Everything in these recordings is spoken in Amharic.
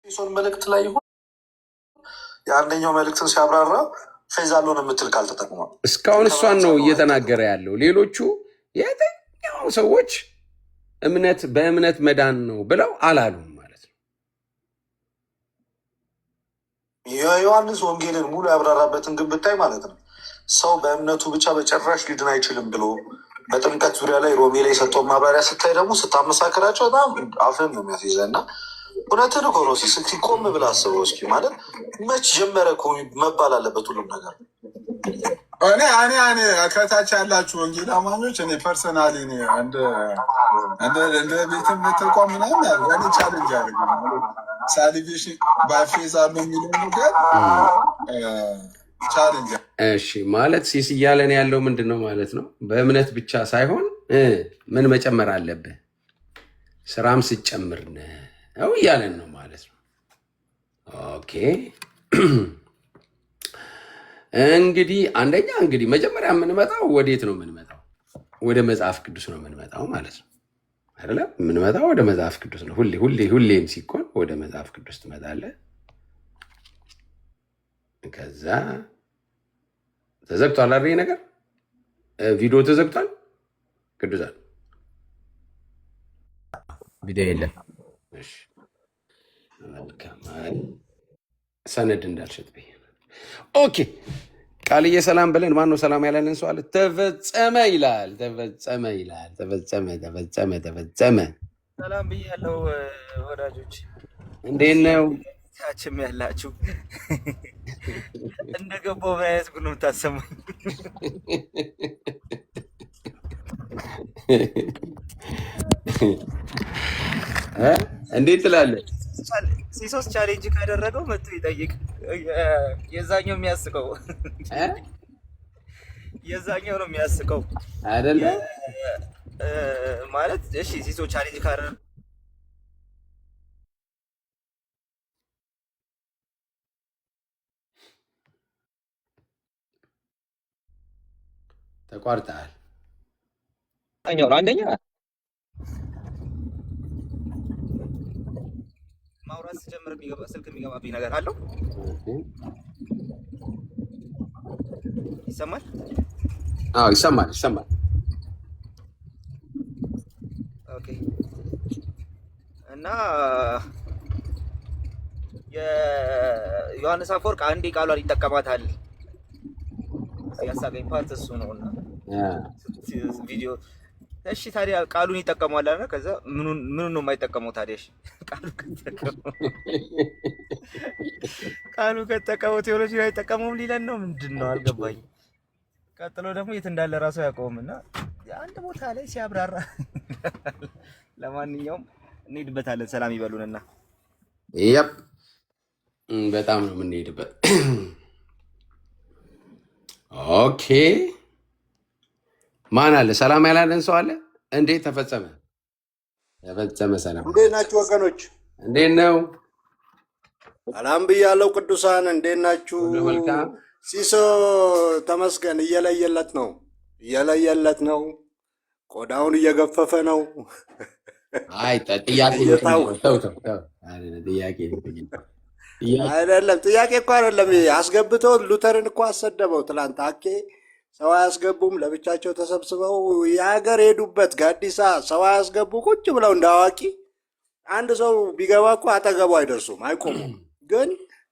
ሶን መልእክት ላይ ይሁን የአንደኛው መልእክትን ሲያብራራ ፌዛሎን የምትል ቃል ተጠቅሟል። እስካሁን እሷን ነው እየተናገረ ያለው። ሌሎቹ የትኛው ሰዎች እምነት በእምነት መዳን ነው ብለው አላሉም ማለት ነው። የዮሐንስ ወንጌልን ሙሉ ያብራራበትን ግን ብታይ ማለት ነው ሰው በእምነቱ ብቻ በጭራሽ ሊድን አይችልም ብሎ በጥምቀት ዙሪያ ላይ ሮሜ ላይ የሰጠው ማብራሪያ ስታይ ደግሞ ስታመሳከራቸው በጣም አፍን ነው የሚያስይዘ እና እውነትን እኮ ነው። እስኪ ቆም ብለህ አስበው እስኪ ማለት መች ጀመረ እኮ መባል አለበት ሁሉም ነገር። እኔ ከታች ያላችሁ ወንጌል አማኞች እኔ ፐርሰናሊ እንደ ቤትም ተቋም ምናምን ያለ እኔ ቻሌንጅ ያደርግ ሳሊቬሽን ባይፌዝ አለ የሚለው ነገር ቻሌንጅ። እሺ ማለት ሲስ እያለን ያለው ምንድን ነው ማለት ነው? በእምነት ብቻ ሳይሆን ምን መጨመር አለብህ? ስራም ስጨምር ነው እያለን ነው ማለት ነው። ኦኬ እንግዲህ አንደኛ እንግዲህ መጀመሪያ የምንመጣው ወዴት ነው የምንመጣው? ወደ መጽሐፍ ቅዱስ ነው የምንመጣው ማለት ነው አይደለም? የምንመጣው ወደ መጽሐፍ ቅዱስ ነው። ሁሌም ሲኮን ወደ መጽሐፍ ቅዱስ ትመጣለህ። ከዛ ተዘግቷል አይደል? ነገር ቪዲዮ ተዘግቷል። ቅዱሳን ቪዲዮ የለም። ሰነድ እንዳልሸጥ ብዬ። ኦኬ ቃልዬ ሰላም ብለን ማነው ሰላም ያለን ሰው አለ። ተፈጸመ ይላል። ተፈጸመ። ሰላም ብያለሁ ወዳጆች፣ እንዴት ነው? ታችም ያላችሁ እንደገባው ማየት ጉድ ነው የምታሰሙኝ። እንዴት ትላለህ? ሲሶስ ቻሌንጅ ካደረገው መጥቶ ይጠይቅ። የዛኛው የሚያስቀው የዛኛው ነው የሚያስቀው አይደለ ማለት። እሺ ሲሶ ቻሌንጅ ካደረገ ተቋርጠሃል። አንደኛ ማውራት ስጀምር ስልክ የሚገባብኝ ነገር አለው። ይሰማል? አዎ ይሰማል። ኦኬ። እና የዮሐንስ አፈወርቅ አንዴ ቃሏን ይጠቀማታል። ያሳገኝ ፓርት እሱ ነው። እና ቪዲዮ እሺ ታዲያ ቃሉን ይጠቀማል አይደል? ከዛ ምኑን ነው የማይጠቀመው ታዲያ? ቃሉ ከተጠቀመው ቴዎሎጂ ላይ አይጠቀመውም ሊለን ነው ምንድን ነው? አልገባኝ። ቀጥሎ ደግሞ የት እንዳለ ራሱ አያውቀውም። እና አንድ ቦታ ላይ ሲያብራራ ለማንኛውም እንሄድበታለን። ሰላም ይበሉንና ያፕ በጣም ነው የምንሄድበት። ኦኬ ማን አለ? ሰላም ያላለን ሰው አለ? እንዴት ተፈጸመ? ሰላም። እንዴት ናችሁ ወገኖች? እንዴት ነው? ሰላም ብያለሁ ቅዱሳን፣ እንዴት ናችሁ? መልካም። ሲሶ ተመስገን። እየለየለት ነው። ቆዳውን እየገፈፈ ነው። አይ ጥያቄ አይደለም፣ ጥያቄ እኮ አይደለም። አስገብተው ሉተርን እኮ አሰደበው ትላንት። አኬ ሰው አያስገቡም፣ ለብቻቸው ተሰብስበው የሀገር ሄዱበት ጋዲሳ ሰው አያስገቡ ቁጭ ብለው እንደ አዋቂ። አንድ ሰው ቢገባ እኮ አጠገቡ አይደርሱም፣ አይቆሙም። ግን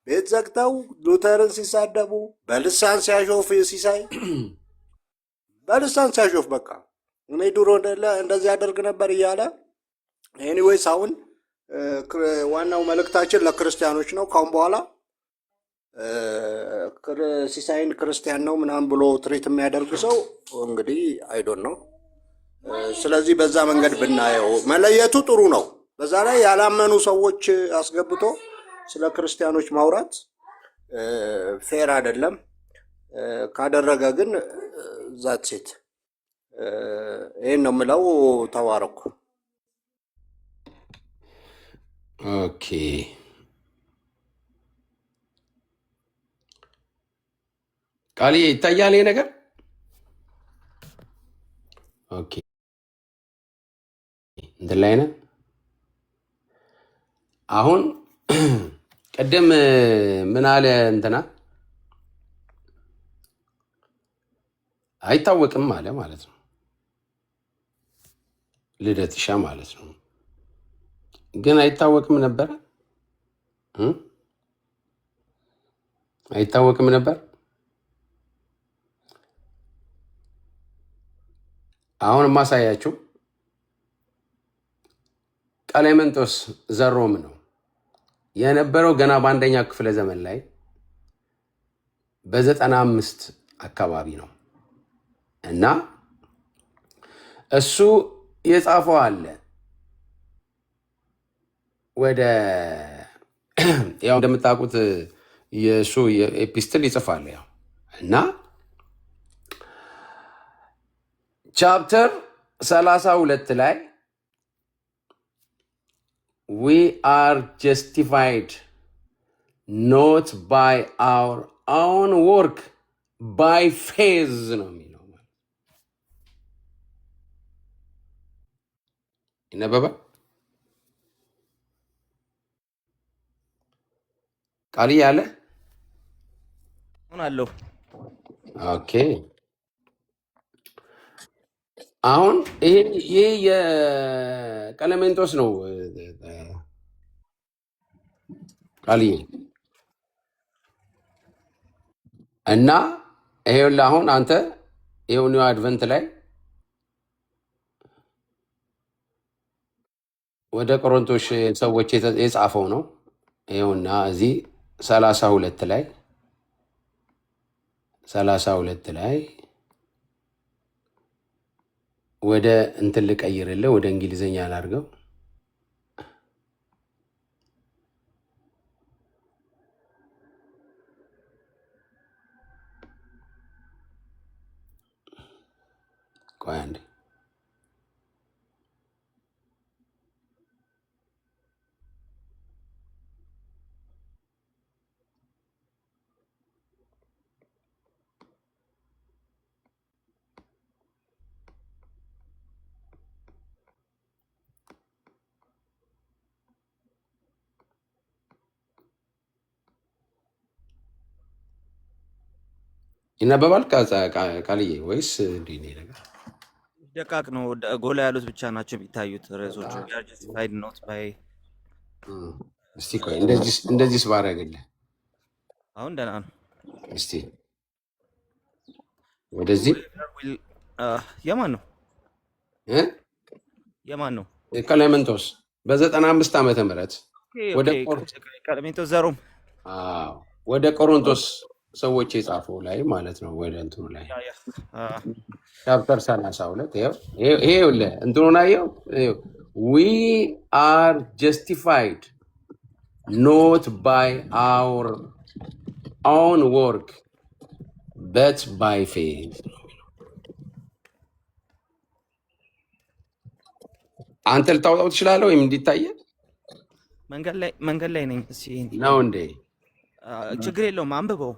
ቤት ዘግተው ሉተርን ሲሳደቡ በልሳን ሲያሾፍ ሲሳይ በልሳን ሲያሾፍ በቃ እኔ ድሮ እንደዚህ ያደርግ ነበር እያለ ኤኒዌይስ አሁን ዋናው መልእክታችን ለክርስቲያኖች ነው። ካሁን በኋላ ሲሳይን ክርስቲያን ነው ምናምን ብሎ ትሬት የሚያደርግ ሰው እንግዲህ አይዶን ነው። ስለዚህ በዛ መንገድ ብናየው መለየቱ ጥሩ ነው። በዛ ላይ ያላመኑ ሰዎች አስገብቶ ስለ ክርስቲያኖች ማውራት ፌር አይደለም። ካደረገ ግን ዛት ሴት ይህን ነው የምለው። ተባረኩ። ኦኬ ቃል ይታያል ይሄ ነገር። ኦኬ እንትን ላይ ነን አሁን ቅድም ምን አለ እንትና አይታወቅም አለ ማለት ነው። ልደትሻ ማለት ነው። ግን አይታወቅም ነበረ አይታወቅም ነበር። አሁን ማሳያችሁ ቀሌምንጦስ ዘሮም ነው የነበረው ገና በአንደኛ ክፍለ ዘመን ላይ በ95 አካባቢ ነው እና እሱ የጻፈው አለ ወደ ያው እንደምታውቁት የእሱ ኤፒስትል ይጽፋል ያው እና ቻፕተር 32 ላይ we are justified not by our own work by faith ነው የሚለው ይነበባ ቃል ያለ አለው። ኦኬ አሁን ይሄ የቀሌምንጦስ ነው ቃልዬ እና ይሄውልህ አሁን አንተ ይሄው ኒው አድቨንት ላይ ወደ ቆሮንቶስ ሰዎች የጻፈው ነው። ይኸውና እዚህ 32 ላይ ወደ እንትን ልቀይርልህ፣ ወደ እንግሊዝኛ ላድርገው። ቆይ አንዴ ይነበባል ቃልዬ ወይስ እንዲህ ነው ነገር? ደቃቅ ነው። ጎላ ያሉት ብቻ ናቸው የሚታዩት ርዕሶቹ። ጃስቲፋይድ ኖት ባይ እስቲ ቆይ እንደዚህስ ባደርግልህ አሁን ደህና ነው። እስቲ ወደዚህ የማን ነው የማን ነው? ቀሌምንጦስ በ95 ዓመተ ምህረት ወደ ቀሌምንጦስ ዘሮም ወደ ቆሮንቶስ ሰዎች የጻፈው ላይ ማለት ነው። ወደ እንትኑ ላይ ቻፕተር 32 ይሄ እንትኑን አየው። we are justified not by our own work but by faith። አንተ ልታወጣው ትችላለህ ወይም እንዲታየ መንገድ ላይ ነኝ ነው እንዴ? ችግር የለውም። አንብበው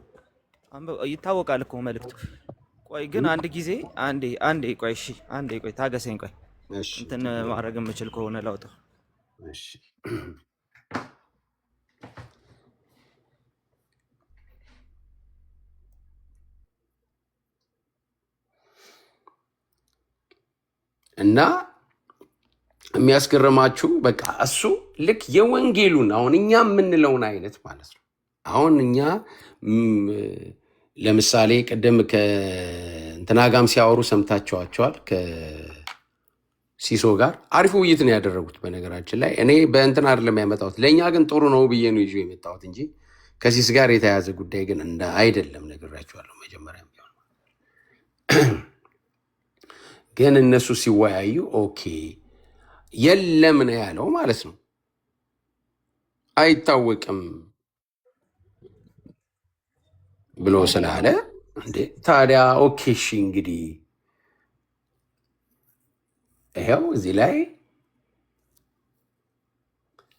ይታወቃል እኮ መልዕክቱ። ቆይ ግን አንድ ጊዜ አንዴ ቆይ እሺ፣ አንዴ ቆይ ታገሰኝ። ቆይ እንትን ማድረግ የምችል ከሆነ ላውጣው። እሺ እና የሚያስገርማችሁ በቃ እሱ ልክ የወንጌሉን አሁን እኛ የምንለውን አይነት ማለት ነው። አሁን እኛ ለምሳሌ ቅድም ከእንትና ጋርም ሲያወሩ ሰምታችኋቸዋል። ከሲሶ ጋር አሪፍ ውይይት ነው ያደረጉት። በነገራችን ላይ እኔ በእንትን አይደለም ያመጣሁት፣ ለእኛ ግን ጥሩ ነው ብዬ ነው ይዤ የመጣሁት እንጂ ከሲስ ጋር የተያያዘ ጉዳይ ግን አይደለም። ነግራችኋለሁ መጀመሪያም ቢሆን ግን እነሱ ሲወያዩ ኦኬ የለም ነው ያለው ማለት ነው። አይታወቅም ብሎ ስላለ እንዴ ታዲያ ኦኬ እሺ እንግዲህ ይኸው እዚህ ላይ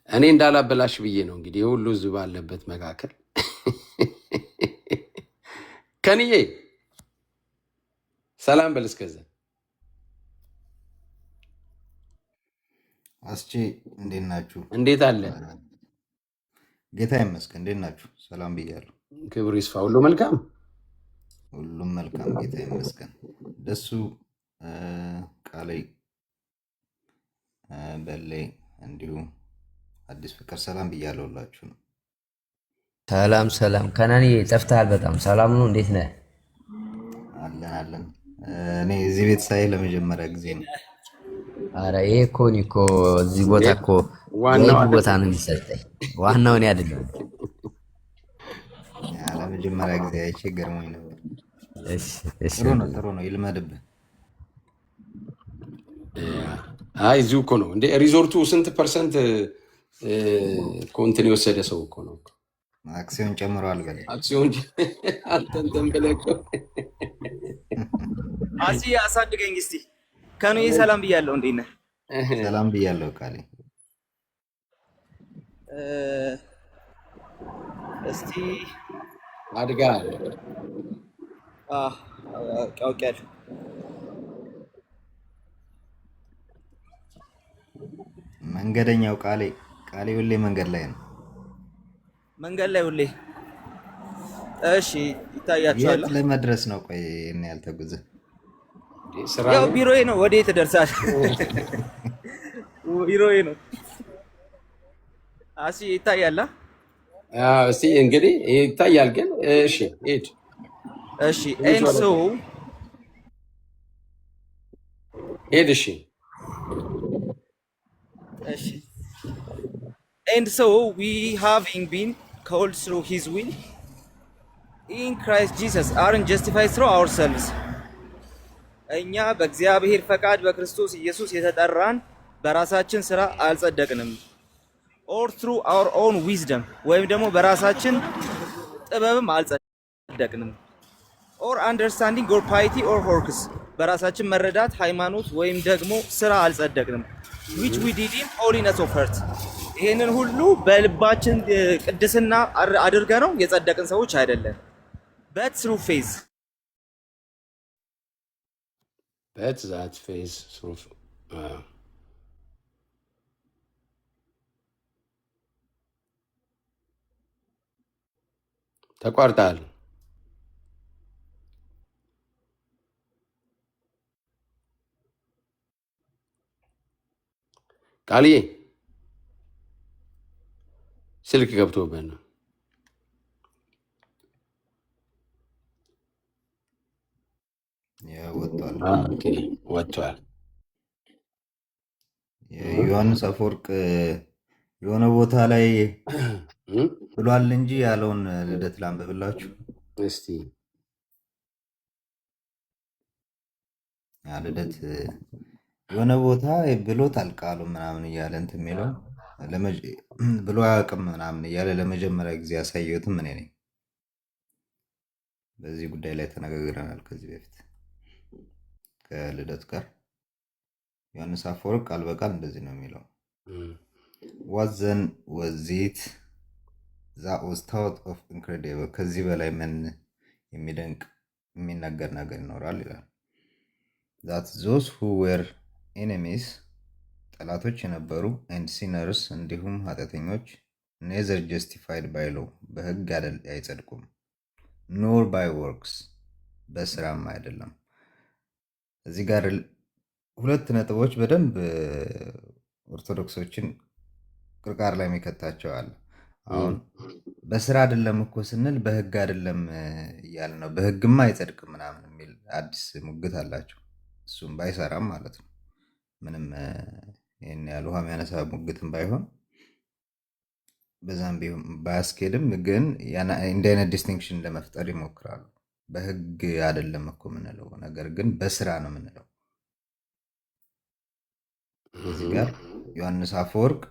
እኔ እንዳላበላሽ ብዬ ነው እንግዲህ የሁሉ ህዝብ ባለበት መካከል ከንዬ ሰላም በል እስከዛ አስቼ እንዴት ናችሁ? እንዴት አለ ጌታ ይመስገን። እንዴት ናችሁ? ሰላም ብያለሁ። ክብር ይስፋ። ሁሉ መልካም፣ ሁሉም መልካም፣ ጌታ ይመስገን። ደሱ ቃሌ በሌ እንዲሁም አዲስ ፍቅር ሰላም ብያለሁ ሁላችሁ ነው። ሰላም ሰላም። ከናኒ ጠፍተሃል በጣም። ሰላም ነው? እንዴት ነህ? አለን አለን። እኔ እዚህ ቤት ሳይ ለመጀመሪያ ጊዜ ነው። አረ ይሄ እኮ እኔ እኮ እዚህ ቦታ እኮ ዋናው ቦታ ነው የሚሰጠኝ። ዋናው እኔ አይደለም። ለመጀመሪያ ጊዜ አይቼ ገርሞኝ ነበር። ጥሩ ነው፣ ይልመድብህ። አይ እዚሁ እኮ ነው እንደ ሪዞርቱ ስንት ፐርሰንት ኮንትን የወሰደ ሰው እኮ ነው። አክሲዮን ጨምረዋል። በላይ አክሲዮን አንተንተን ብለህ አሳድገኝ እስቲ። ከኑ ሰላም ብያለሁ። እንዴት ነህ? ሰላም ብያለሁ። ቃሌ እስቲ አድጋል። አውቄያለሁ። መንገደኛው ቃሌ ሁሌ መንገድ ላይ ነው። መንገድ ላይ ሁሌ። እሺ ይታያችኋል። የት ለመድረስ ነው? ቆይ እኔ ያልተጉዘ ያው ቢሮዬ ነው። ወዴት እደርሳለሁ? ቢሮዬ ነው። አሲ ይታያል። እስቲ እንግዲህ ይታያል ግን እሺ ሂድ። እሺ ኤንሶ ሂድ። እሺ እሺ and so we having been called through his will in Christ Jesus aren't justified through ourselves እኛ በእግዚአብሔር ፈቃድ በክርስቶስ ኢየሱስ የተጠራን በራሳችን ስራ አልጸደቅንም or through our own wisdom ወይም ደግሞ በራሳችን ጥበብም አልጸደቅንም or understanding or piety or works በራሳችን መረዳት ሃይማኖት ወይም ደግሞ ስራ አልጸደቅንም which we did in holiness of heart ይሄንን ሁሉ በልባችን ቅድስና አድርገ ነው የጸደቅን ሰዎች አይደለም but through faith through ተቋርጣል። ቃልዬ ስልክ ገብቶብህ ነው። ወጥቷል። ዮሐንስ አፈወርቅ የሆነ ቦታ ላይ ብሏል እንጂ ያለውን ልደት ላንብብላችሁ እስቲ። ልደት የሆነ ቦታ ብሎታል ቃሉ ምናምን እያለ እንትን የሚለው ብሎ አያውቅም ምናምን እያለ ለመጀመሪያ ጊዜ ያሳየሁትም እኔ ነኝ። በዚህ ጉዳይ ላይ ተነጋግረናል ከዚህ በፊት ከልደት ጋር። ዮሐንስ አፈወርቅ ቃል በቃል እንደዚህ ነው የሚለው ዋዘን ወዚት that was thought of incredible ከዚህ በላይ ምን የሚደንቅ የሚነገር ነገር ይኖራል ይላል። that those who were enemies ጠላቶች የነበሩ and sinners እንዲሁም ኃጢአተኞች neither justified by law በሕግ አይጸድቁም nor by works በስራም አይደለም። እዚህ ጋር ሁለት ነጥቦች በደንብ ኦርቶዶክሶችን ቅርቃር ላይ የሚከታቸው አለ። አሁን በስራ አይደለም እኮ ስንል በሕግ አይደለም እያለ ነው። በሕግማ አይጸድቅም ምናምን የሚል አዲስ ሙግት አላቸው። እሱም ባይሰራም ማለት ነው። ምንም ይህን ያህል ውሃ የሚያነሳ ሙግትም ባይሆን በዛም ቢሆን ባያስኬድም ግን እንዲህ አይነት ዲስቲንክሽን ለመፍጠር ይሞክራሉ። በሕግ አይደለም እኮ የምንለው ነገር ግን በስራ ነው የምንለው። እዚህ ጋር ዮሐንስ አፈወርቅ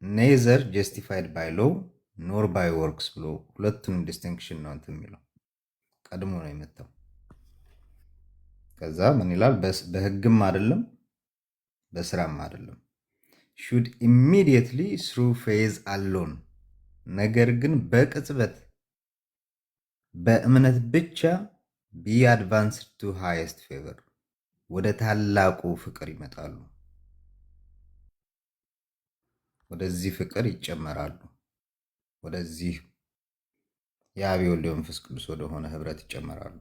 ኔዘር ጀስቲፋይድ ባይ ሎው ኖር ባይ ወርክስ ብሎ ሁለቱንም ዲስቲንክሽን ነው እንትን የሚለው ቀድሞ ነው የመጣው። ከዛ ምን ይላል? በሕግም አይደለም በስራም አይደለም should immediately through faith alone ነገር ግን በቅጽበት በእምነት ብቻ be advanced to highest favor ወደ ታላቁ ፍቅር ይመጣሉ፣ ወደዚህ ፍቅር ይጨመራሉ። ወደዚህ የአብ የወልድ መንፈስ ቅዱስ ወደሆነ ህብረት ይጨመራሉ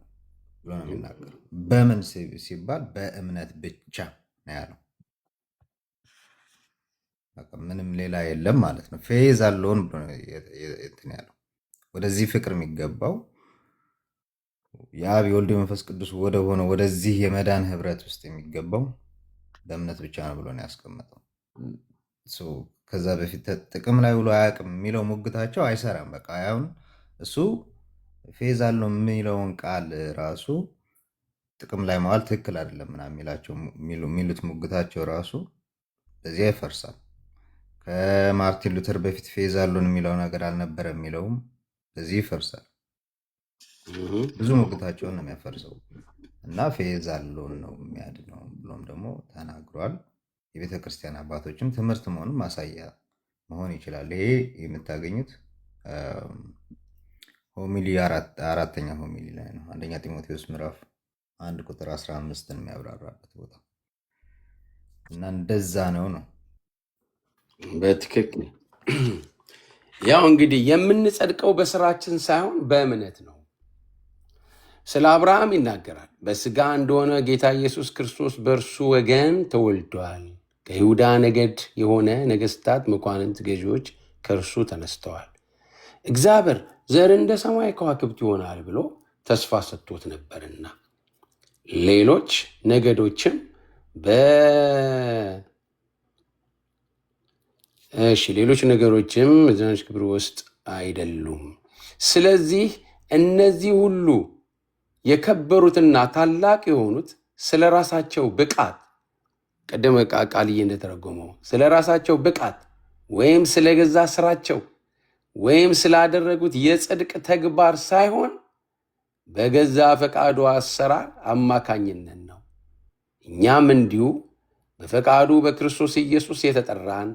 ብሎ ነው የሚናገረው። በምን ሲባል በእምነት ብቻ ነው ያለው። ምንም ሌላ የለም ማለት ነው። ፌዝ አለውን ብሎ እንትን ያለው ወደዚህ ፍቅር የሚገባው የአብ የወልድ መንፈስ ቅዱስ ወደሆነ ወደዚህ የመዳን ህብረት ውስጥ የሚገባው በእምነት ብቻ ነው ብሎ ነው ያስቀመጠው። ከዛ በፊት ጥቅም ላይ ውሎ አያውቅም የሚለው ሙግታቸው አይሰራም። በቃ አሁን እሱ ፌዝ አለው የሚለውን ቃል ራሱ ጥቅም ላይ መዋል ትክክል አይደለም ምናምን የሚሉት ሙግታቸው ራሱ በዚያ ይፈርሳል። ከማርቲን ሉተር በፊት ፌዝ አለውን የሚለው ነገር አልነበረ የሚለውም በዚህ ይፈርሳል። ብዙ ሙግታቸውን ነው የሚያፈርሰው እና ፌዝ አለውን ነው የሚያድነው ብሎም ደግሞ ተናግሯል። የቤተ ክርስቲያን አባቶችም ትምህርት መሆኑን ማሳያ መሆን ይችላል። ይሄ የምታገኙት ሆሚሊ አራተኛ ሆሚሊ ላይ ነው። አንደኛ ጢሞቴዎስ ምዕራፍ 1 ቁጥር 15 የሚያብራራበት ቦታ እና እንደዛ ነው። በትክክል ያው እንግዲህ የምንጸድቀው በስራችን ሳይሆን በእምነት ነው። ስለ አብርሃም ይናገራል። በስጋ እንደሆነ ጌታ ኢየሱስ ክርስቶስ በእርሱ ወገን ተወልዷል። ከይሁዳ ነገድ የሆነ ነገስታት፣ መኳንንት፣ ገዢዎች ከእርሱ ተነስተዋል። እግዚአብሔር ዘር እንደ ሰማይ ከዋክብት ይሆናል ብሎ ተስፋ ሰጥቶት ነበርና ሌሎች ነገዶችም ሌሎች ነገሮችም እዚያች ክብር ውስጥ አይደሉም። ስለዚህ እነዚህ ሁሉ የከበሩትና ታላቅ የሆኑት ስለ ራሳቸው ብቃት ቀደም ቃልዬ እንደተረጎመው ስለ ራሳቸው ብቃት ወይም ስለ ገዛ ስራቸው ወይም ስላደረጉት የጽድቅ ተግባር ሳይሆን በገዛ ፈቃዱ አሰራር አማካኝነት ነው። እኛም እንዲሁ በፈቃዱ በክርስቶስ ኢየሱስ የተጠራን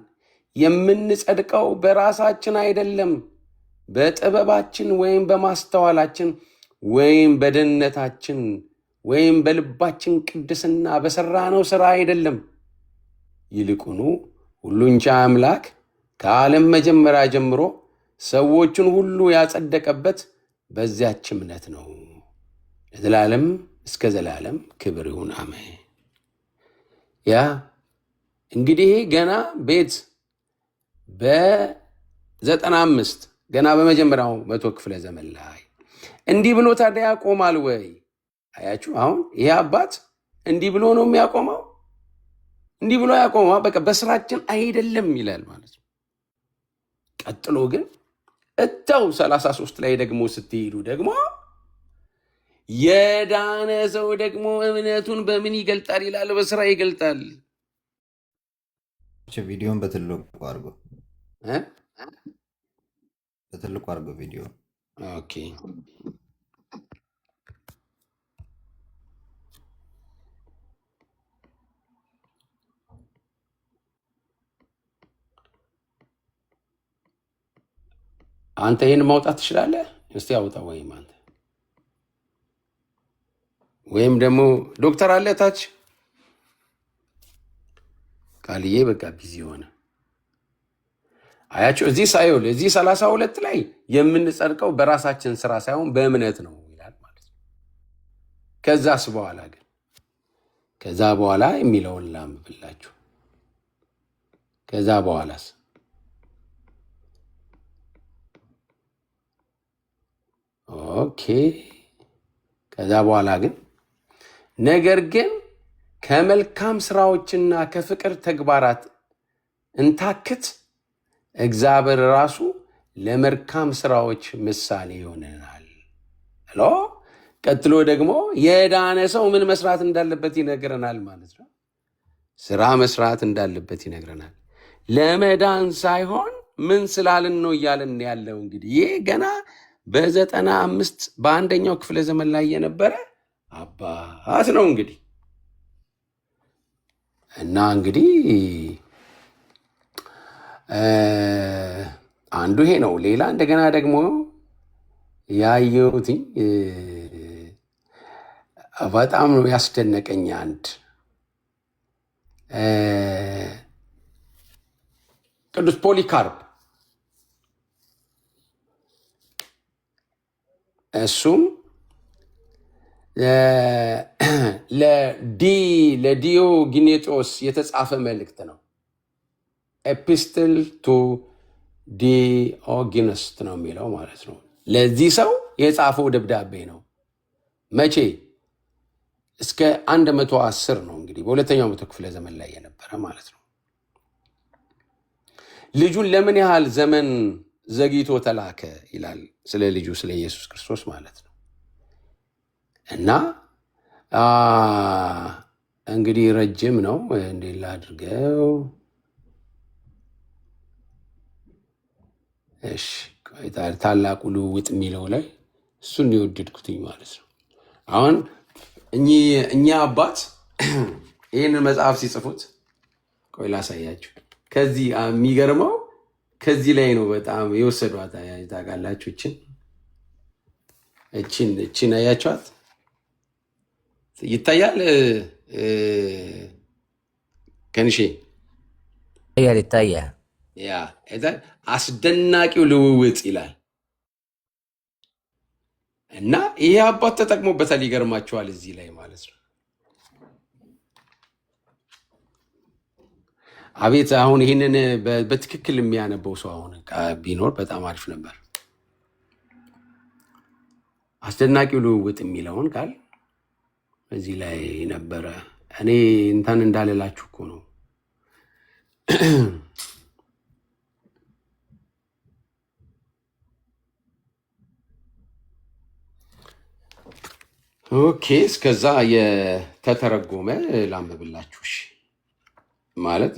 የምንጸድቀው በራሳችን አይደለም፣ በጥበባችን ወይም በማስተዋላችን ወይም በደህንነታችን ወይም በልባችን ቅድስና በሰራነው ሥራ አይደለም። ይልቁኑ ሁሉን ቻይ አምላክ ከዓለም መጀመሪያ ጀምሮ ሰዎችን ሁሉ ያጸደቀበት በዚያች እምነት ነው። ለዘላለም እስከ ዘላለም ክብር ይሁን፣ አሜን። ያ እንግዲህ ገና ቤት በ95 ገና በመጀመሪያው 100 ክፍለ ዘመን ላይ እንዲህ ብሎ ታዲያ ያቆማል ወይ? አያችሁ፣ አሁን ይሄ አባት እንዲህ ብሎ ነው የሚያቆመው። እንዲህ ብሎ ያቆመው በቃ በስራችን አይደለም ይላል ማለት ነው። ቀጥሎ ግን እታው 33 ላይ ደግሞ ስትሄዱ ደግሞ የዳነ ሰው ደግሞ እምነቱን በምን ይገልጣል ይላል? በስራ ይገልጣል። ቪዲዮን በትልቁ አድርጎ ቪዲዮ ኦኬ። አንተ ይህን ማውጣት ትችላለህ? እስቲ አውጣ። ወይም አንተ ወይም ደግሞ ዶክተር አለ ታች ቃልዬ በቃ ቢዚ ሆነ። አያቸው እዚህ ሳይሆን እዚህ 32 ላይ የምንጸድቀው በራሳችን ስራ ሳይሆን በእምነት ነው ይላል ማለት ነው። ከዛስ በኋላ ግን ከዛ በኋላ የሚለውን ላምብላችሁ። ከዛ በኋላስ ኦኬ። ከዛ በኋላ ግን ነገር ግን ከመልካም ስራዎችና ከፍቅር ተግባራት እንታክት እግዚአብሔር ራሱ ለመልካም ስራዎች ምሳሌ ይሆነናል። ቀጥሎ ደግሞ የዳነ ሰው ምን መስራት እንዳለበት ይነግረናል ማለት ነው። ስራ መስራት እንዳለበት ይነግረናል። ለመዳን ሳይሆን ምን ስላልን ነው እያለን ያለው። እንግዲህ ይህ ገና በ95 በአንደኛው ክፍለ ዘመን ላይ የነበረ አባት ነው እንግዲህ እና እንግዲህ አንዱ ይሄ ነው። ሌላ እንደገና ደግሞ ያየሁት በጣም ነው ያስደነቀኝ። አንድ ቅዱስ ፖሊካርፕ እሱም ለዲዮጊኔጦስ የተጻፈ መልእክት ነው። ኤፒስትል ቱ ዲዮጊነስት ነው የሚለው ማለት ነው። ለዚህ ሰው የጻፈው ደብዳቤ ነው። መቼ? እስከ 110 ነው እንግዲህ በሁለተኛው መቶ ክፍለ ዘመን ላይ የነበረ ማለት ነው። ልጁን ለምን ያህል ዘመን ዘግይቶ ተላከ ይላል። ስለ ልጁ ስለ ኢየሱስ ክርስቶስ ማለት ነው። እና እንግዲህ ረጅም ነው። እንዴት ላድርገው? እሺ ታላቁ ልውውጥ የሚለው ላይ እሱን የወደድኩትኝ ማለት ነው። አሁን እኛ አባት ይህንን መጽሐፍ ሲጽፉት፣ ቆይ ላሳያችሁ። ከዚህ የሚገርመው ከዚህ ላይ ነው በጣም የወሰዷት። ታውቃላችሁ? እችን አያችኋት? ይታያል ከንሼ ይታያል። ያ አስደናቂው ልውውጥ ይላል እና ይሄ አባት ተጠቅሞበታል። ይገርማችኋል እዚህ ላይ ማለት ነው። አቤት! አሁን ይህንን በትክክል የሚያነበው ሰው አሁን ቢኖር በጣም አሪፍ ነበር። አስደናቂው ልውውጥ የሚለውን ቃል እዚህ ላይ ነበረ። እኔ እንትን እንዳልላችሁ እኮ ነው። ኦኬ፣ እስከዛ የተተረጎመ ላንብብላችሁ። ማለት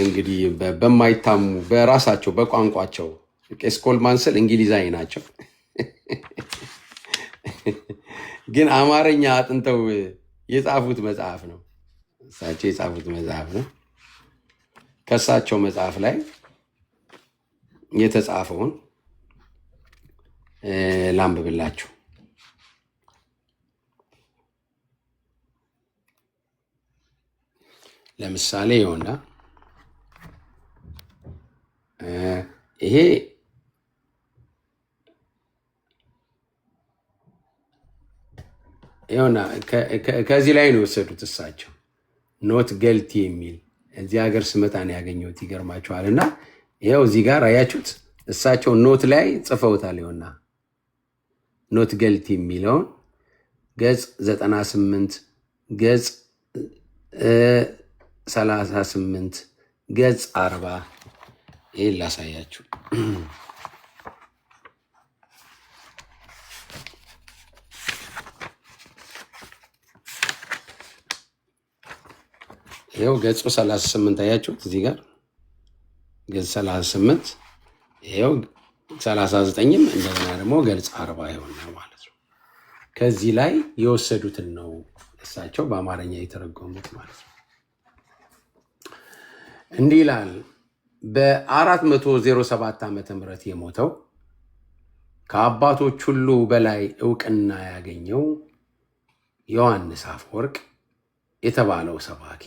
እንግዲህ በማይታሙ በራሳቸው በቋንቋቸው ቄስ ኮልማንስል እንግሊዛዊ ናቸው፣ ግን አማርኛ አጥንተው የጻፉት መጽሐፍ ነው። እሳቸው የጻፉት መጽሐፍ ነው። ከእሳቸው መጽሐፍ ላይ የተጻፈውን ላንብብላችሁ። ለምሳሌ ይሆና ይሄ ይሆና ከዚህ ላይ ነው የወሰዱት እሳቸው። ኖት ገልቲ የሚል እዚህ ሀገር ስመጣ ነው ያገኘሁት። ይገርማችኋል። እና ይኸው እዚህ ጋር አያችሁት፣ እሳቸው ኖት ላይ ጽፈውታል። ይሆና ኖት ገልቲ የሚለውን ገጽ 98 ገጽ 38 ገጽ 40 ይህን ላሳያችሁ። ይኸው ገጹ 38 አያችሁት እዚህ ጋር ገጽ 38 ይኸው 39ም እንደገና ደግሞ ገጽ 40 ይሆናል ማለት ነው። ከዚህ ላይ የወሰዱትን ነው እሳቸው በአማርኛ የተረጎሙት ማለት ነው። እንዲህ ይላል። በ407 ዓመተ ምህረት የሞተው ከአባቶች ሁሉ በላይ እውቅና ያገኘው ዮሐንስ አፈወርቅ የተባለው ሰባኪ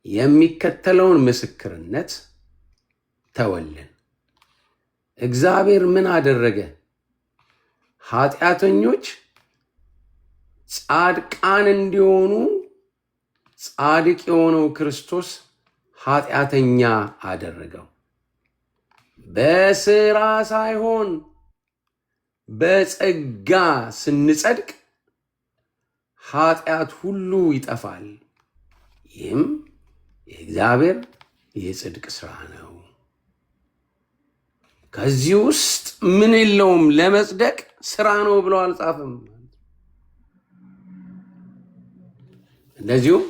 የሚከተለውን ምስክርነት ተወልን። እግዚአብሔር ምን አደረገ? ኃጢአተኞች ጻድቃን እንዲሆኑ ጻድቅ የሆነው ክርስቶስ ኃጢአተኛ አደረገው። በስራ ሳይሆን በጸጋ ስንጸድቅ ኃጢአት ሁሉ ይጠፋል። ይህም የእግዚአብሔር የጽድቅ ስራ ነው። ከዚህ ውስጥ ምን የለውም፣ ለመጽደቅ ስራ ነው ብሎ አልጻፍም። እንደዚሁም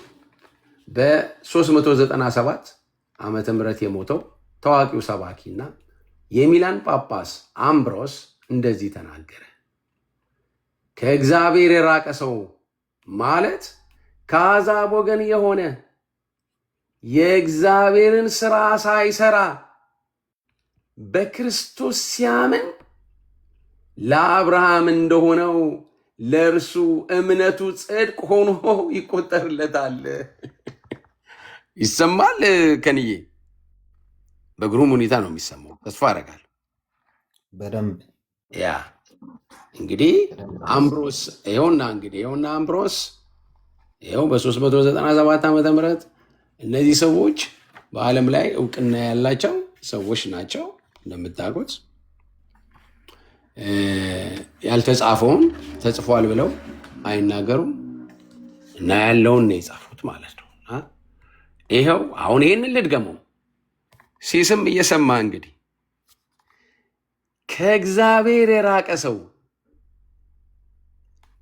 በ397 ዓመተ ምህረት የሞተው ታዋቂው ሰባኪና የሚላን ጳጳስ አምብሮስ እንደዚህ ተናገረ። ከእግዚአብሔር የራቀ ሰው ማለት ከአሕዛብ ወገን የሆነ የእግዚአብሔርን ሥራ ሳይሰራ በክርስቶስ ሲያምን ለአብርሃም እንደሆነው ለእርሱ እምነቱ ጽድቅ ሆኖ ይቆጠርለታል። ይሰማል? ከንዬ በግሩም ሁኔታ ነው የሚሰማው። ተስፋ አደርጋለሁ በደንብ ያ እንግዲህ አምብሮስ ይኸውና አምብሮስ ይኸው በ397 ዓመተ ምህረት እነዚህ ሰዎች በዓለም ላይ እውቅና ያላቸው ሰዎች ናቸው። እንደምታውቁት ያልተጻፈውን ተጽፏል ብለው አይናገሩም እና ያለውን ነው የጻፉት ማለት ነው። ይኸው አሁን ይህንን ልድገመው ሲስም እየሰማ እንግዲህ ከእግዚአብሔር የራቀ ሰው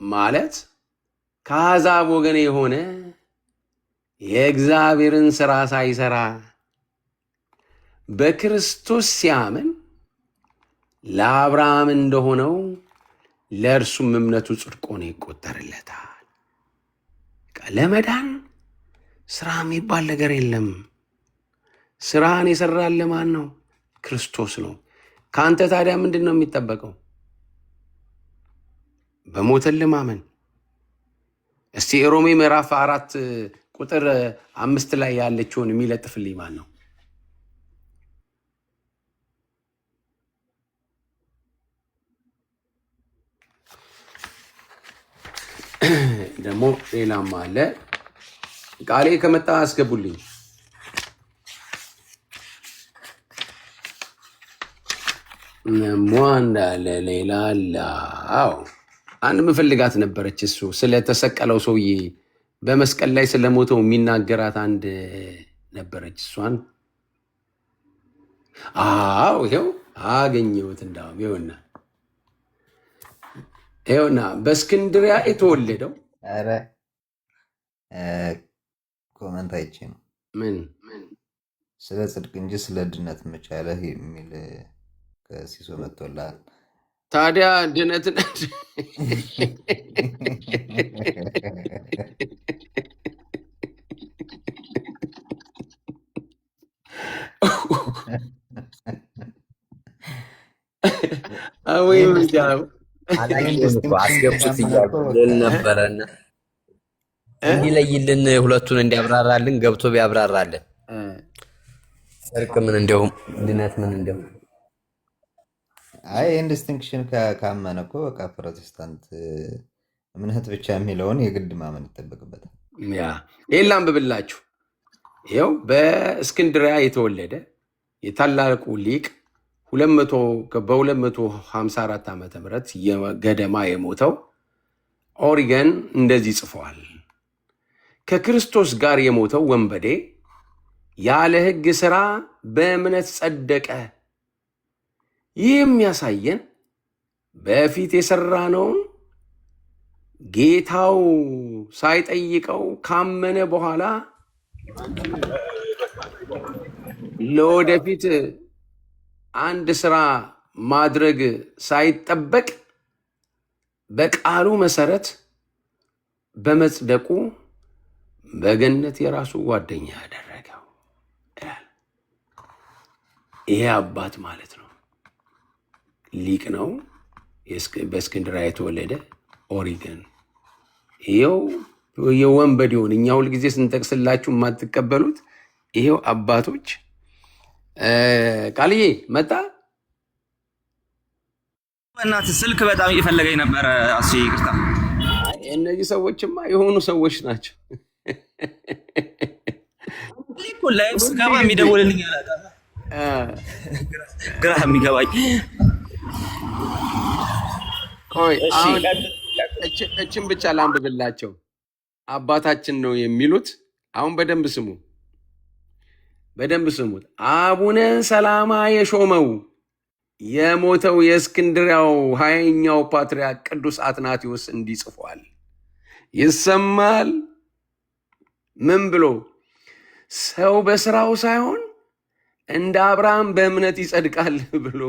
ማለት ከአሕዛብ ወገን የሆነ የእግዚአብሔርን ስራ ሳይሰራ በክርስቶስ ሲያምን ለአብርሃም እንደሆነው ለእርሱም እምነቱ ጽድቅ ሆኖ ይቆጠርለታል። ለመዳን ስራ የሚባል ነገር የለም። ስራን የሰራል ማን ነው? ክርስቶስ ነው። ከአንተ ታዲያ ምንድን ነው የሚጠበቀው? በሞተልህ ማመን። እስቲ ሮሜ ምዕራፍ 4 ቁጥር 5 ላይ ያለችውን የሚለጥፍልኝ ማን ነው? ደግሞ ሌላም አለ። ቃሌ ከመጣ አስገቡልኝ። ሟ እንዳለ ሌላ አዎ አንድ ምፈልጋት ነበረች። እሱ ስለተሰቀለው ሰውዬ በመስቀል ላይ ስለሞተው የሚናገራት አንድ ነበረች። እሷን አዎ ይኸው አገኘሁት። እንዳውም ይኸውና በእስክንድሪያ የተወለደው ኧረ ኮመንት አይቼ ነው ምን ስለ ጽድቅ እንጂ ስለ ድነት መቻለህ የሚል ከሲሶ መጥቶልሃል። ታዲያ ድነትን ወይም አስገቡት እያልን ነበረና እንዲለይልን ሁለቱን እንዲያብራራልን ገብቶ ቢያብራራልን ጽድቅ ምን እንደውም ድነት ምን እንደውም አይ ይህን ዲስቲንክሽን ካመነ እኮ በቃ ፕሮቴስታንት እምነት ብቻ የሚለውን የግድ ማመን ይጠበቅበታል። ይህን ላንብብላችሁ። ይኸው በእስክንድሪያ የተወለደ የታላቁ ሊቅ በ254 ዓመተ ምህረት ገደማ የሞተው ኦሪገን እንደዚህ ጽፏል። ከክርስቶስ ጋር የሞተው ወንበዴ ያለ ሕግ ሥራ በእምነት ጸደቀ። ይህ የሚያሳየን በፊት የሰራነውን ጌታው ሳይጠይቀው ካመነ በኋላ ለወደፊት አንድ ስራ ማድረግ ሳይጠበቅ በቃሉ መሰረት በመጽደቁ በገነት የራሱ ጓደኛ ያደረገው ይሄ አባት ማለት ነው። ሊቅ ነው። በእስክንድርያ የተወለደ ኦሪገን። ይኸው የወንበዴውን እኛ ሁልጊዜ ስንጠቅስላችሁ የማትቀበሉት ይሄው አባቶች። ቃልዬ መጣ። እናትህ ስልክ በጣም እየፈለገኝ ነበረ። ይቅርታ። እነዚህ ሰዎችማ የሆኑ ሰዎች ናቸው። ላይፍ ስገባ የሚደውልልኝ ግራ የሚገባኝ እችን ብቻ ላንብብላቸው። አባታችን ነው የሚሉት አሁን በደንብ ስሙ፣ በደንብ ስሙት። አቡነ ሰላማ የሾመው የሞተው የእስክንድሪያው 20ኛው ፓትርያርክ ቅዱስ አትናቴዎስ እንዲህ ጽፏል። ይሰማል። ምን ብሎ? ሰው በስራው ሳይሆን እንደ አብርሃም በእምነት ይጸድቃል ብሎ።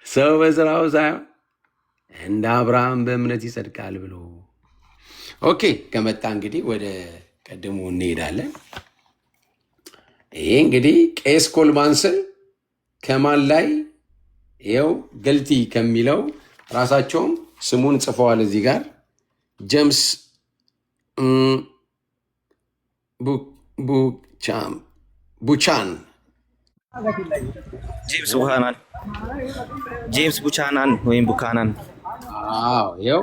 ሰው በስራው ሳይሆን እንደ አብርሃም በእምነት ይጸድቃል ብሎ። ኦኬ፣ ከመጣ እንግዲህ ወደ ቀድሞ እንሄዳለን። ይሄ እንግዲህ ቄስ ኮልማንስን ከማን ላይ ይኸው ገልቲ ከሚለው ራሳቸውም ስሙን ጽፈዋል እዚህ ጋር ጀምስ ቡቻን ጄምስ ቡቻናን ወይም ቡካናን። ይኸው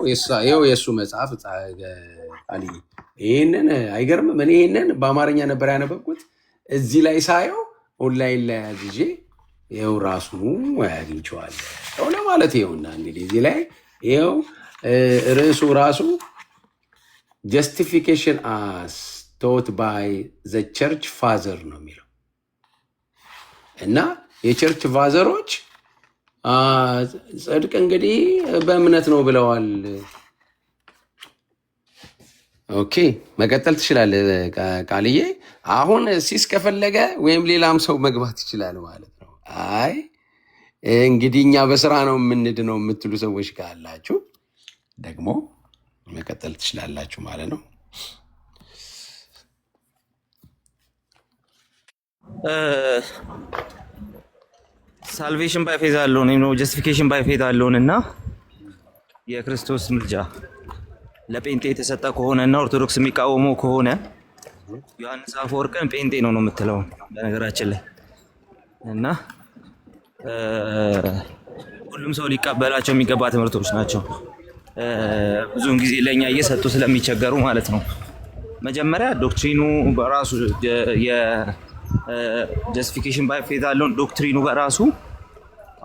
የእሱ መጽሐፍ ቃል ይህንን አይገርምም? እኔ ይህንን በአማርኛ ነበር ያነበብኩት። እዚህ ላይ ሳየው ኦንላይን ላይ ያዝዤ ይኸው ራሱ አግኝቼዋለሁ ለማለት ይኸውና፣ እንግዲህ እዚህ ላይ ይኸው ርዕሱ ራሱ ጀስቲፊኬሽን አስ ቶት ባይ ዘ ቸርች ፋዘር ነው የሚለው እና የቸርች ፋዘሮች ጽድቅ እንግዲህ በእምነት ነው ብለዋል። ኦኬ መቀጠል ትችላለህ ቃልዬ። አሁን ሲስ ከፈለገ ወይም ሌላም ሰው መግባት ይችላል ማለት ነው። አይ እንግዲህ እኛ በስራ ነው የምንድነው የምትሉ ሰዎች ካላችሁ ደግሞ መቀጠል ትችላላችሁ ማለት ነው። ሳልቬሽን ባይ ፌዝ አለውን ነው ጀስቲፊኬሽን ባይ ፌዝ አለውን እና የክርስቶስ ምልጃ ለጴንጤ የተሰጠ ከሆነ እና ኦርቶዶክስ የሚቃወመው ከሆነ ዮሐንስ አፈወርቅን ጴንጤ ነው የምትለው በነገራችን ላይ እና ሁሉም ሰው ሊቀበላቸው የሚገባ ትምህርቶች ናቸው። ብዙውን ጊዜ ለእኛ እየሰጡ ስለሚቸገሩ ማለት ነው። መጀመሪያ ዶክትሪኑ በራሱ ጀስቲፊኬሽን ባይ ፌዝ አለውን ዶክትሪኑ በራሱ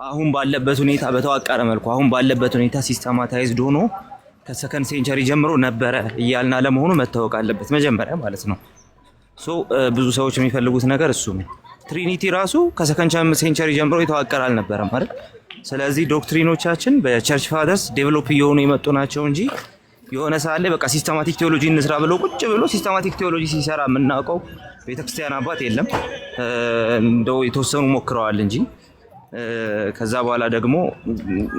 አሁን ባለበት ሁኔታ በተዋቀረ መልኩ አሁን ባለበት ሁኔታ ሲስተማታይዝድ ሆኖ ከሰከንድ ሴንቸሪ ጀምሮ ነበረ እያልን አለመሆኑ መታወቅ አለበት መጀመሪያ ማለት ነው። ብዙ ሰዎች የሚፈልጉት ነገር እሱ ነው። ትሪኒቲ ራሱ ከሰከንድ ሴንቸሪ ጀምሮ የተዋቀረ አልነበረም አይደል? ስለዚህ ዶክትሪኖቻችን በቸርች ፋደርስ ዴቨሎፕ እየሆኑ የመጡ ናቸው እንጂ የሆነ ሰዓት ላይ በቃ ሲስተማቲክ ቴዎሎጂ እንስራ ብሎ ቁጭ ብሎ ሲስተማቲክ ቴዎሎጂ ሲሰራ የምናውቀው ቤተክርስቲያን አባት የለም። እንደው የተወሰኑ ሞክረዋል እንጂ ከዛ በኋላ ደግሞ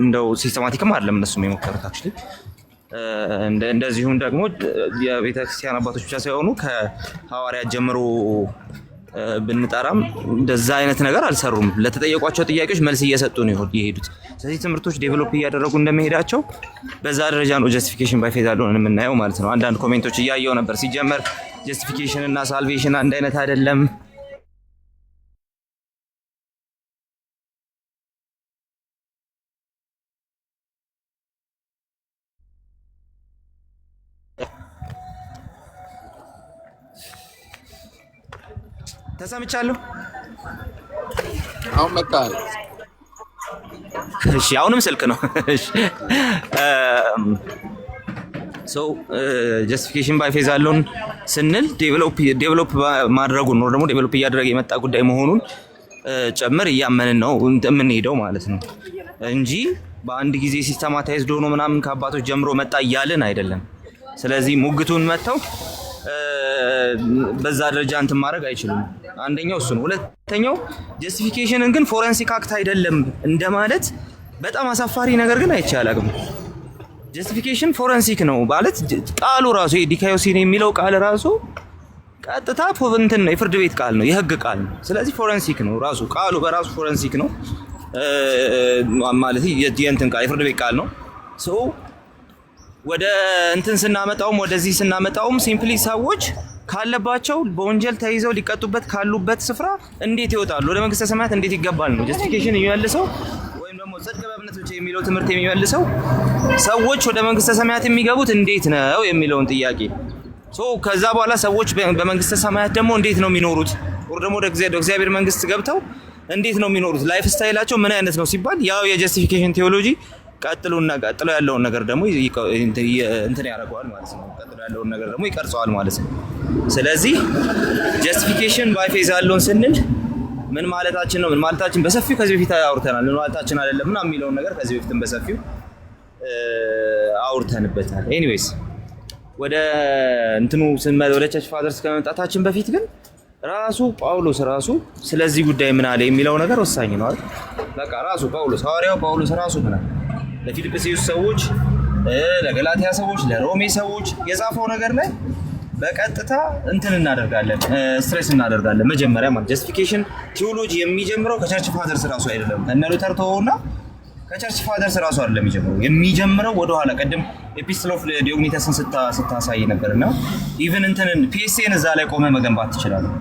እንደው ሲስተማቲክም አይደለም እነሱም የሞከሩት አክቹሊ። እንደዚሁም ደግሞ የቤተክርስቲያን አባቶች ብቻ ሳይሆኑ ከሐዋርያት ጀምሮ ብንጠራም እንደዛ አይነት ነገር አልሰሩም። ለተጠየቋቸው ጥያቄዎች መልስ እየሰጡ ነው የሄዱት። ስለዚህ ትምህርቶች ዴቨሎፕ እያደረጉ እንደመሄዳቸው በዛ ደረጃ ነው ጀስቲፊኬሽን ባይ ፌዝ አለውን የምናየው ማለት ነው። አንዳንድ ኮሜንቶች እያየው ነበር። ሲጀመር ጀስቲፊኬሽን እና ሳልቬሽን አንድ አይነት አይደለም። ተሰምቻለሁ። አሁን መጣ። እሺ አሁንም ስልክ ነው። እሺ ጀስቲፊኬሽን ባይ ፌዝ አለውን ስንል ዴቨሎፕ ማድረጉን ነው ደግሞ ዴቨሎፕ እያደረገ የመጣ ጉዳይ መሆኑን ጨምር እያመንን ነው የምንሄደው ማለት ነው እንጂ በአንድ ጊዜ ሲስተማታይዝድ ሆኖ ምናምን ከአባቶች ጀምሮ መጣ እያልን አይደለም። ስለዚህ ሙግቱን መተው በዛ ደረጃ እንትን ማድረግ አይችሉም። አንደኛው እሱ ነው። ሁለተኛው ጀስቲፊኬሽንን ግን ፎረንሲክ አክት አይደለም እንደማለት በጣም አሳፋሪ ነገር ግን አይቻልም። ጀስቲፊኬሽን ፎረንሲክ ነው ማለት ቃሉ ራሱ ዲካዮሲን የሚለው ቃል ራሱ ቀጥታ እንትን ነው፣ የፍርድ ቤት ቃል ነው፣ የህግ ቃል ነው። ስለዚህ ፎረንሲክ ነው ራሱ ቃሉ በራሱ ፎረንሲክ ነው ማለት የእንትን ቃል የፍርድ ቤት ቃል ነው። ወደ እንትን ስናመጣውም ወደዚህ ስናመጣውም ሲምፕሊ ሰዎች ካለባቸው በወንጀል ተይዘው ሊቀጡበት ካሉበት ስፍራ እንዴት ይወጣሉ? ወደ መንግስተ ሰማያት እንዴት ይገባል ነው ጀስቲፊኬሽን የሚመልሰው ወይም ደግሞ ጽድቅ በእምነት ብቻ የሚለው ትምህርት የሚመልሰው ሰዎች ወደ መንግስተ ሰማያት የሚገቡት እንዴት ነው የሚለውን ጥያቄ። ከዛ በኋላ ሰዎች በመንግስተ ሰማያት ደግሞ እንዴት ነው የሚኖሩት? ወር ደግሞ ወደ እግዚአብሔር መንግስት ገብተው እንዴት ነው የሚኖሩት? ላይፍ ስታይላቸው ምን አይነት ነው ሲባል ያው የጀስቲፊኬሽን ቴዎሎጂ ቀጥሎ ያለውን ነገር ደግሞ እንትን ያደርገዋል ማለት ነው። ቀጥሎ ያለውን ነገር ደግሞ ይቀርጸዋል ማለት ነው። ስለዚህ ጀስቲፊኬሽን ባይ ፌዝ አለውን ስንል ምን ማለታችን ነው? ምን ማለታችን በሰፊው ከዚህ በፊት አውርተናል። ምን ማለታችን አይደለም እና የሚለውን ነገር ከዚህ በፊትም በሰፊው አውርተንበታል። ኤኒዌይስ ወደ እንትኑ ወደ ቸርች ፋዘርስ ከመምጣታችን በፊት ግን ራሱ ጳውሎስ ራሱ ስለዚህ ጉዳይ ምን አለ የሚለው ነገር ወሳኝ ነው አይደል? በቃ ራሱ ጳውሎስ ሐዋርያው ጳውሎስ ራሱ ምን አለ ለፊልጵስዩስ ሰዎች፣ ለገላትያ ሰዎች፣ ለሮሜ ሰዎች የጻፈው ነገር ላይ በቀጥታ እንትን እናደርጋለን፣ ስትሬስ እናደርጋለን። መጀመሪያ ማለት ጀስቲፊኬሽን ቲዮሎጂ የሚጀምረው ከቸርች ፋዘርስ ራሱ አይደለም። እነ ሉተር ተወውና ከቸርች ፋዘርስ ራሱ አይደለም የሚጀምረው ወደኋላ ቀደም ኤፒስትል ኦፍ ዲዮግኒተስን ስታሳይ ነበርና ኢቭን እንትንን ፒኤስኤን እዛ ላይ ቆመ መገንባት ትችላለህ፣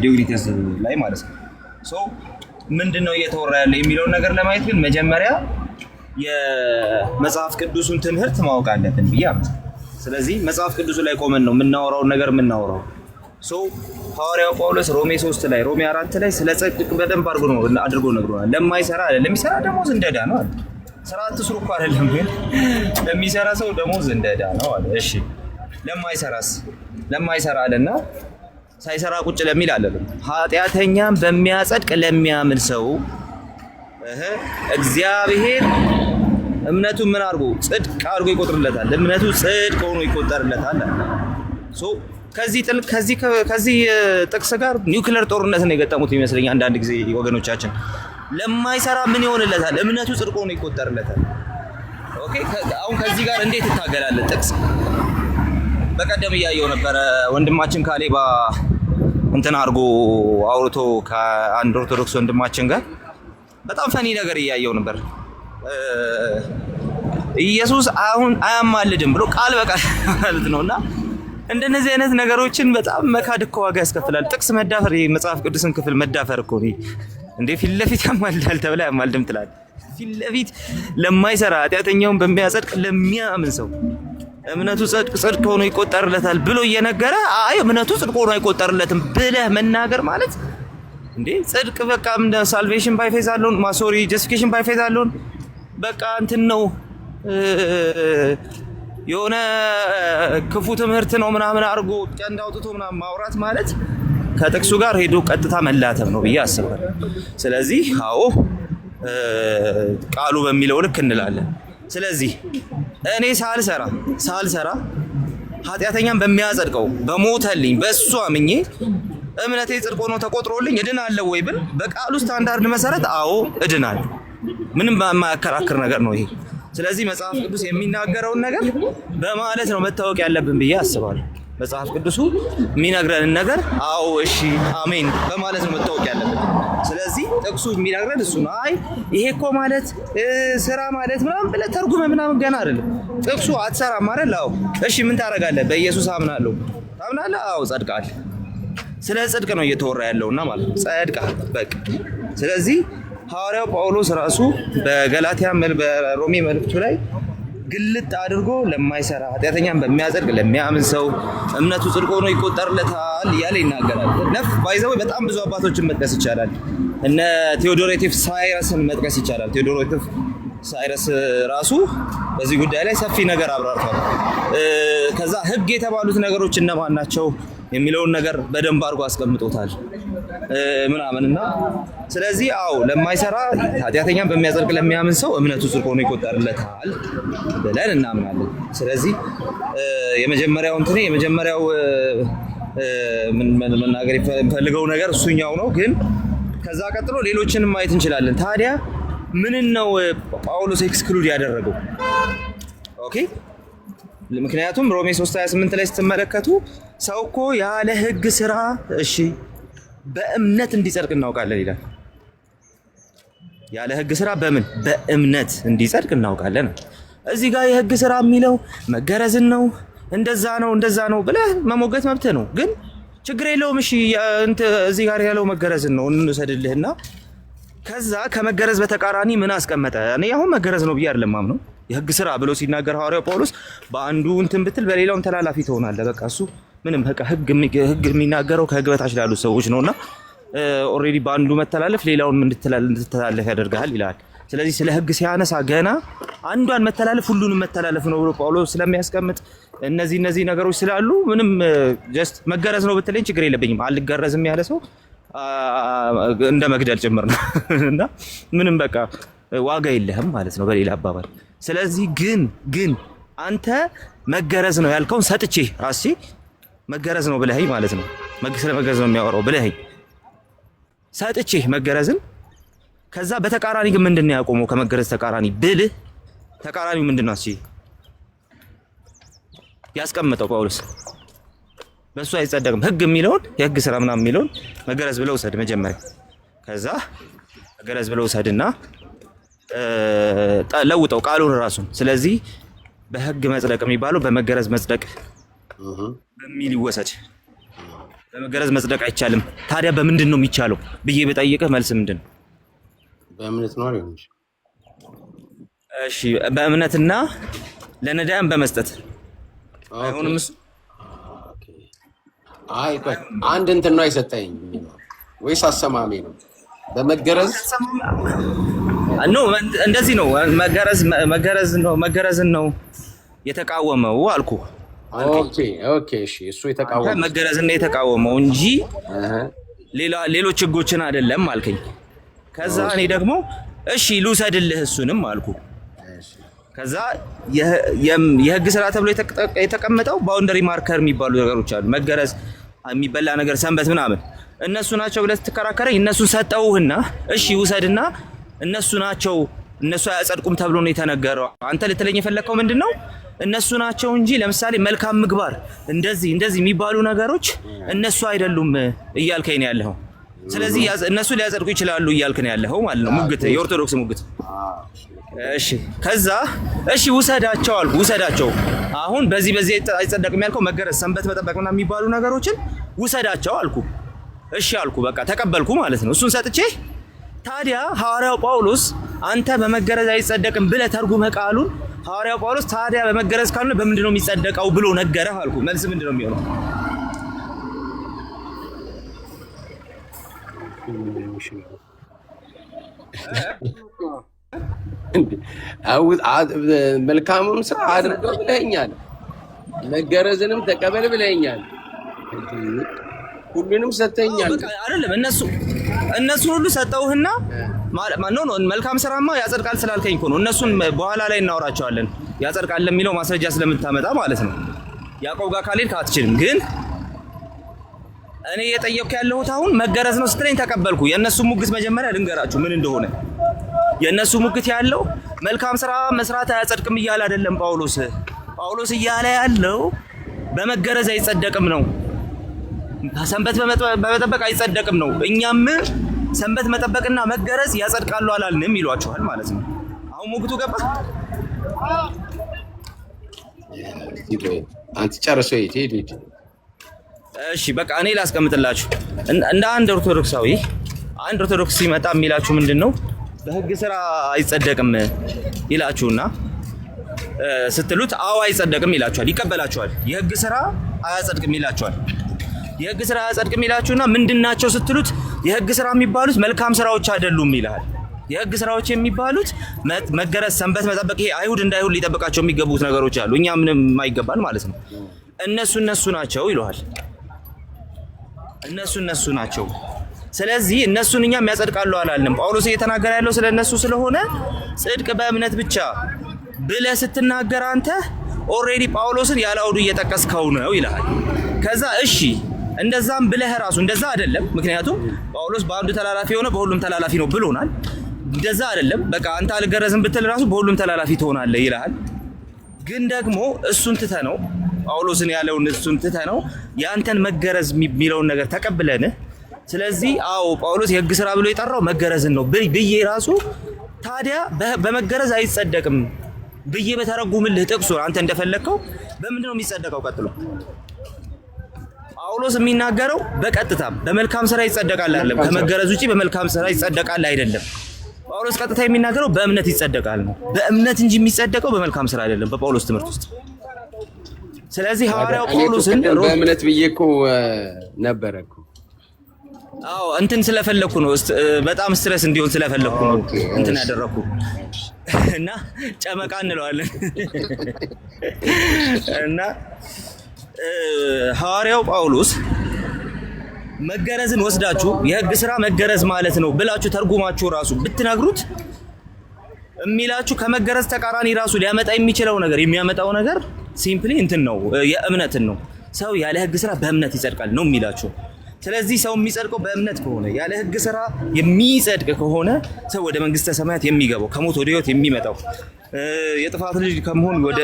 ዲዮግኒተስ ላይ ማለት ነው። ምንድነው እየተወራ ያለው የሚለውን ነገር ለማየት ግን መጀመሪያ የመጽሐፍ ቅዱሱን ትምህርት ማወቅ አለብን ብዬ አምናለሁ። ስለዚህ መጽሐፍ ቅዱሱ ላይ ቆመን ነው የምናወራውን ነገር የምናወራው። ሐዋርያው ጳውሎስ ሮሜ 3 ላይ ሮሜ 4 ላይ ስለ ጽድቅ በደንብ አድርጎ ነግሮናል። ለማይሰራ ለሚሰራ ደሞዝ እንደዳ ነው አለ። ስራ አትስሩ እኮ አይደለም ግን ለሚሰራ ሰው ደሞዝ እንደዳ ነው አለ። እሺ ለማይሰራ አለና ሳይሰራ ቁጭ ለሚል አለለም። ኃጢአተኛም በሚያጸድቅ ለሚያምን ሰው እግዚአብሔር እምነቱን ምን አድርጎ ጽድቅ አድርጎ ይቆጥርለታል። እምነቱ ጽድቅ ሆኖ ይቆጠርለታል። ከዚህ ጥቅስ ጋር ኒውክሌር ጦርነት ነው የገጠሙት ይመስለኛል አንዳንድ ጊዜ ወገኖቻችን። ለማይሰራ ምን ይሆንለታል? እምነቱ ጽድቅ ሆኖ ይቆጠርለታል። ኦኬ፣ አሁን ከዚህ ጋር እንዴት ይታገላል ጥቅስ? በቀደም እያየው ነበረ ወንድማችን ካሌባ እንትን አድርጎ አውርቶ ከአንድ ኦርቶዶክስ ወንድማችን ጋር በጣም ፈኒ ነገር እያየው ነበር። ኢየሱስ አሁን አያማልድም ብሎ ቃል በቃል ማለት ነውና እንደነዚህ አይነት ነገሮችን በጣም መካድ እኮ ዋጋ ያስከፍላል። ጥቅስ መዳፈር፣ የመጽሐፍ ቅዱስን ክፍል መዳፈር እኮ ነው እንዴ! ፊት ለፊት ያማልዳል ተብላ ያማልድም ትላለህ። ፊት ለፊት ለማይሰራ ኃጢአተኛውን በሚያጸድቅ ለሚያምን ሰው እምነቱ ጽድቅ ሆኖ ይቆጠርለታል ብሎ እየነገረ አይ እምነቱ ጽድቅ ሆኖ አይቆጠርለትም ብለህ መናገር ማለት እንዴ! ጽድቅ በቃ ሳልቬሽን ባይ ፌዝ አለውን ጀስቲፊኬሽን ባይ ፌዝ አለውን በቃ እንትን ነው የሆነ ክፉ ትምህርት ነው ምናምን አድርጎ ቀንድ አውጥቶ ምናምን ማውራት ማለት ከጥቅሱ ጋር ሄዶ ቀጥታ መላተም ነው ብዬ አስባለሁ። ስለዚህ አዎ ቃሉ በሚለው ልክ እንላለን። ስለዚህ እኔ ሳልሰራ ኃጢአተኛን በሚያጸድቀው በሞተልኝ በእሱ አምኜ እምነቴ ጽድቅ ሆኖ ተቆጥሮልኝ እድናለሁ ወይ ብል በቃሉ ስታንዳርድ መሰረት አዎ እድናለሁ። ምንም የማያከራክር ነገር ነው ይሄ። ስለዚህ መጽሐፍ ቅዱስ የሚናገረውን ነገር በማለት ነው መታወቅ ያለብን ብዬ አስባለሁ። መጽሐፍ ቅዱሱ የሚነግረንን ነገር አዎ እሺ አሜን በማለት ነው መታወቅ ያለብን። ስለዚህ ጥቅሱ የሚነግረን እሱ ነው። አይ ይሄ እኮ ማለት ስራ ማለት ምናምን ብለህ ተርጉመ ምናምን ገና አይደለም። ጥቅሱ አትሰራም አይደል? አዎ እሺ ምን ታደርጋለህ? በኢየሱስ አምናለሁ። ታምናለህ? አዎ ጸድቃለህ። ስለ ጽድቅ ነው እየተወራ ያለውና ማለት ነው ጸድቃለህ በቃ። ስለዚህ ሐዋርያው ጳውሎስ ራሱ በገላትያ በሮሜ መልእክቱ ላይ ግልጥ አድርጎ ለማይሰራ ኃጢአተኛን በሚያጸድቅ ለሚያምን ሰው እምነቱ ጽድቅ ሆኖ ይቆጠርለታል እያለ ይናገራል። ባይዘው በጣም ብዙ አባቶችን መጥቀስ ይቻላል። እነ ቴዎዶሬቲፍ ሳይረስን መጥቀስ ይቻላል። ቴዎዶሬቲፍ ሳይረስ ራሱ በዚህ ጉዳይ ላይ ሰፊ ነገር አብራርቷል። ከዛ ሕግ የተባሉት ነገሮች እነማን ናቸው የሚለውን ነገር በደንብ አድርጎ አስቀምጦታል ምናምንና ስለዚህ አዎ ለማይሰራ ኃጢአተኛን በሚያጸድቅ ለሚያምን ሰው እምነቱ ጽድቅ ሆኖ ይቆጠርለታል ብለን እናምናለን። ስለዚህ የመጀመሪያው መናገር የምፈልገው ነገር እሱኛው ነው። ግን ከዛ ቀጥሎ ሌሎችንም ማየት እንችላለን። ታዲያ ምንን ነው ጳውሎስ ኤክስክሉድ ያደረገው? ኦኬ ምክንያቱም ሮሜ 3:28 ላይ ስትመለከቱ ሰው እኮ ያለ ሕግ ስራ እሺ በእምነት እንዲጸድቅ እናውቃለን ይላል። ያለ ሕግ ስራ በእምነት እንዲጸድቅ እናውቃለን። እዚህ ጋር የሕግ ስራ የሚለው መገረዝን ነው። እንደዛ ነው ብለህ መሞገት መብትህ ነው። ግን ችግር የለውም እሺ እዚህ ጋር ያለው መገረዝን ነው እንውሰድልህና ከዛ ከመገረዝ በተቃራኒ ምን አስቀመጠ? እኔ አሁን መገረዝ ነው ብዬ አይደለም ማምነው። የሕግ ስራ ብሎ ሲናገር ሐዋርያው ጳውሎስ በአንዱ እንትን ብትል በሌላውም ተላላፊ ትሆናለህ። በቃ እሱ ምንም በቃ ሕግ የሚናገረው ከሕግ በታች ላሉ ሰዎች ነውና ኦልሬዲ በአንዱ መተላለፍ ሌላውን እንድትተላለፍ ያደርጋል ይላል። ስለዚህ ስለ ሕግ ሲያነሳ ገና አንዷን መተላለፍ ሁሉንም መተላለፍ ነው ብሎ ጳውሎስ ስለሚያስቀምጥ እነዚህ ነገሮች ስላሉ ምንም ጀስት መገረዝ ነው ብትለኝ ችግር የለብኝም። አልገረዝም ያለ ሰው እንደ መግደል ጭምር ነው እና ምንም በቃ ዋጋ የለህም ማለት ነው በሌላ አባባል። ስለዚህ ግን አንተ መገረዝ ነው ያልከውን ሰጥቼ ራሴ መገረዝ ነው ብለኸኝ ማለት ነው ስለ መገረዝ ነው የሚያወራው ብለኸኝ ሰጥቼ መገረዝን ከዛ በተቃራኒ ግን ምንድን ነው ያቆመው? ከመገረዝ ተቃራኒ ብልህ ተቃራኒው ምንድን ነው? እሺ ያስቀምጠው ጳውሎስ በሱ አይጸደቅም። ሕግ የሚለውን የሕግ ስራ ምናምን የሚለውን መገረዝ ብለው ውሰድ መጀመሪያ። ከዛ መገረዝ ብለው ውሰድና ለውጠው ቃሉን ራሱን። ስለዚህ በሕግ መጽደቅ የሚባለው በመገረዝ መጽደቅ በሚል ይወሰድ። በመገረዝ መጽደቅ አይቻልም። ታዲያ በምንድን ነው የሚቻለው ብዬ በጠይቅህ መልስ ምንድን ነው? በእምነት ነው አይደል? እሺ በእምነትና ለነዳያን በመስጠት አይሆንም እሱ? አይ ቆይ አንድ እንትን ነው አይሰጠኝ ወይስ አሰማሜ ነው? በመገረዝ ኖ እንደዚህ ነው። መገረዝን ነው የተቃወመው አልኩ። ኦኬ እሺ፣ እሱ የተቃወመው መገረዝን ነው የተቃወመው እንጂ ሌሎች ህጎችን አይደለም አልከኝ። ከዛ እኔ ደግሞ እሺ ልውሰድልህ እሱንም አልኩ። ከዛ የህግ ስራ ተብሎ የተቀመጠው ባውንደሪ ማርከር የሚባሉ ነገሮች አሉ። መገረዝ የሚበላ ነገር፣ ሰንበት ምናምን እነሱ ናቸው ብለህ ስትከራከረኝ እነሱን ሰጠውህና እሺ ውሰድና እነሱ ናቸው እነሱ አያጸድቁም ተብሎ ነው የተነገረው። አንተ ልትለኝ የፈለከው ምንድነው? እነሱ ናቸው እንጂ ለምሳሌ መልካም ምግባር እንደዚህ የሚባሉ ነገሮች እነሱ አይደሉም እያልከኝ ነው ያለኸው። ስለዚህ እነሱ ሊያጸድቁ ይችላሉ እያልክ ነው ያለኸው ማለት ነው። ሙግት፣ የኦርቶዶክስ ሙግት። እሺ ከዛ እሺ ውሰዳቸው አልኩ። ውሰዳቸው አሁን በዚህ አይጸደቅም ያልከው መገረዝ፣ ሰንበት መጠበቅ ምናምን የሚባሉ ነገሮችን ውሰዳቸው አልኩ። እሺ አልኩ፣ በቃ ተቀበልኩ ማለት ነው። እሱን ሰጥቼ ታዲያ ሐዋርያው ጳውሎስ አንተ በመገረዝ አይጸደቅም ብለህ ተርጉመህ ቃሉን ሐዋርያው ጳውሎስ ታዲያ በመገረዝ ካልሆነ በምንድን ነው የሚጸደቀው ብሎ ነገረህ አልኩ። መልስ ምንድን ነው የሚሆነው? መልካምም ስራ አድርገው ብለኸኛል፣ መገረዝንም ተቀበል ብለኸኛል፣ ሁሉንም ሰጥተኛል። አይደለም እነሱን ሁሉ ሰጠውህና መልካም ስራማ ያጸድቃል ስላልከኝ እኮ ነው። እነሱን በኋላ ላይ እናወራቸዋለን። ያጸድቃል ለሚለው ማስረጃ ስለምታመጣ ማለት ነው። ያዕቆብ ጋር ካልሄድክ አትችልም። ግን እኔ እየጠየቅኩ ያለሁት አሁን መገረዝ ነው ስትለኝ ተቀበልኩ። የእነሱ ሙግት መጀመሪያ ልንገራችሁ ምን እንደሆነ። የእነሱ ሙግት ያለው መልካም ስራ መስራት አያጸድቅም እያለ አይደለም ጳውሎስ እያለ ያለው በመገረዝ አይጸደቅም ነው። ሰንበት በመጠበቅ አይጸደቅም ነው። እኛም ሰንበት መጠበቅና መገረዝ ያጸድቃሉ አላልንም ይሏችኋል ማለት ነው። አሁን ሙግቱ ገባ። አንተ ጨርሶ ሂድ። እሺ በቃ እኔ ላስቀምጥላችሁ። እንደ አንድ ኦርቶዶክስ ሲመጣ የሚላችሁ ምንድነው? በህግ ስራ አይጸደቅም ይላችሁና ስትሉት አዎ አይጸደቅም ይላችኋል፣ ይቀበላችኋል። የህግ ስራ አያጸድቅም ይላችኋል። የህግ ስራ አያጸድቅም ይላችሁና ምንድናቸው ስትሉት የህግ ስራ የሚባሉት መልካም ስራዎች አይደሉም ይላል። የህግ ስራዎች የሚባሉት መገረዝ፣ ሰንበት መጠበቅ፣ ይሄ አይሁድ እንዳይሁድ ሊጠብቃቸው የሚገቡት ነገሮች አሉ። እኛ ምንም የማይገባን ማለት ነው። እነሱ ናቸው ይለዋል። እነሱ ናቸው። ስለዚህ እነሱን እኛም ያጸድቃሉ አላልንም። ጳውሎስ እየተናገረ ያለው ስለ እነሱ ስለሆነ ጽድቅ በእምነት ብቻ ብለህ ስትናገር አንተ ኦልሬዲ ጳውሎስን ያላውዱ እየጠቀስከው ነው ይላል። ከዛ እሺ እንደዛም ብለህ ራሱ እንደዛ አይደለም፣ ምክንያቱም ጳውሎስ በአንዱ ተላላፊ ሆነ በሁሉም ተላላፊ ነው ብሎናል። እንደዛ አይደለም፣ በቃ አንተ አልገረዝም ብትል ራሱ በሁሉም ተላላፊ ትሆናለህ ይላል። ግን ደግሞ እሱን ትተህ ነው ጳውሎስን ያለውን እሱን ትተህ ነው ያንተን መገረዝ የሚለውን ነገር ተቀብለን፣ ስለዚህ አዎ ጳውሎስ የህግ ስራ ብሎ የጠራው መገረዝን ነው ብዬ ራሱ ታዲያ በመገረዝ አይጸደቅም ብዬ በተረጉምልህ ጥቅሱ አንተ እንደፈለግከው በምንድን ነው የሚጸደቀው? ቀጥሎ ጳውሎስ የሚናገረው በቀጥታ በመልካም ስራ ይጸደቃል አይደለም፣ ከመገረዝ ውጪ በመልካም ስራ ይጸደቃል አይደለም። ጳውሎስ ቀጥታ የሚናገረው በእምነት ይጸደቃል ነው። በእምነት እንጂ የሚጸደቀው በመልካም ስራ አይደለም በጳውሎስ ትምህርት ውስጥ። ስለዚህ ሐዋርያው ጳውሎስን በእምነት ብዬ እኮ ነበረ እኮ። አዎ እንትን ስለፈለኩ ነው፣ በጣም ስትረስ እንዲሆን ስለፈለኩ ነው እንትን ያደረኩ እና ጨመቃ እንለዋለን እና ሐዋርያው ጳውሎስ መገረዝን ወስዳችሁ የህግ ስራ መገረዝ ማለት ነው ብላችሁ ተርጉማችሁ ራሱ ብትነግሩት የሚላችሁ ከመገረዝ ተቃራኒ ራሱ ሊያመጣ የሚችለው ነገር የሚያመጣው ነገር ሲምፕሊ እንትን ነው፣ የእምነትን ነው። ሰው ያለ ህግ ስራ በእምነት ይጸድቃል ነው የሚላችሁ። ስለዚህ ሰው የሚጸድቀው በእምነት ከሆነ ያለ ህግ ስራ የሚጸድቅ ከሆነ ሰው ወደ መንግስተ ሰማያት የሚገባው ከሞት ወደ ህይወት የሚመጣው የጥፋት ልጅ ከመሆን ወደ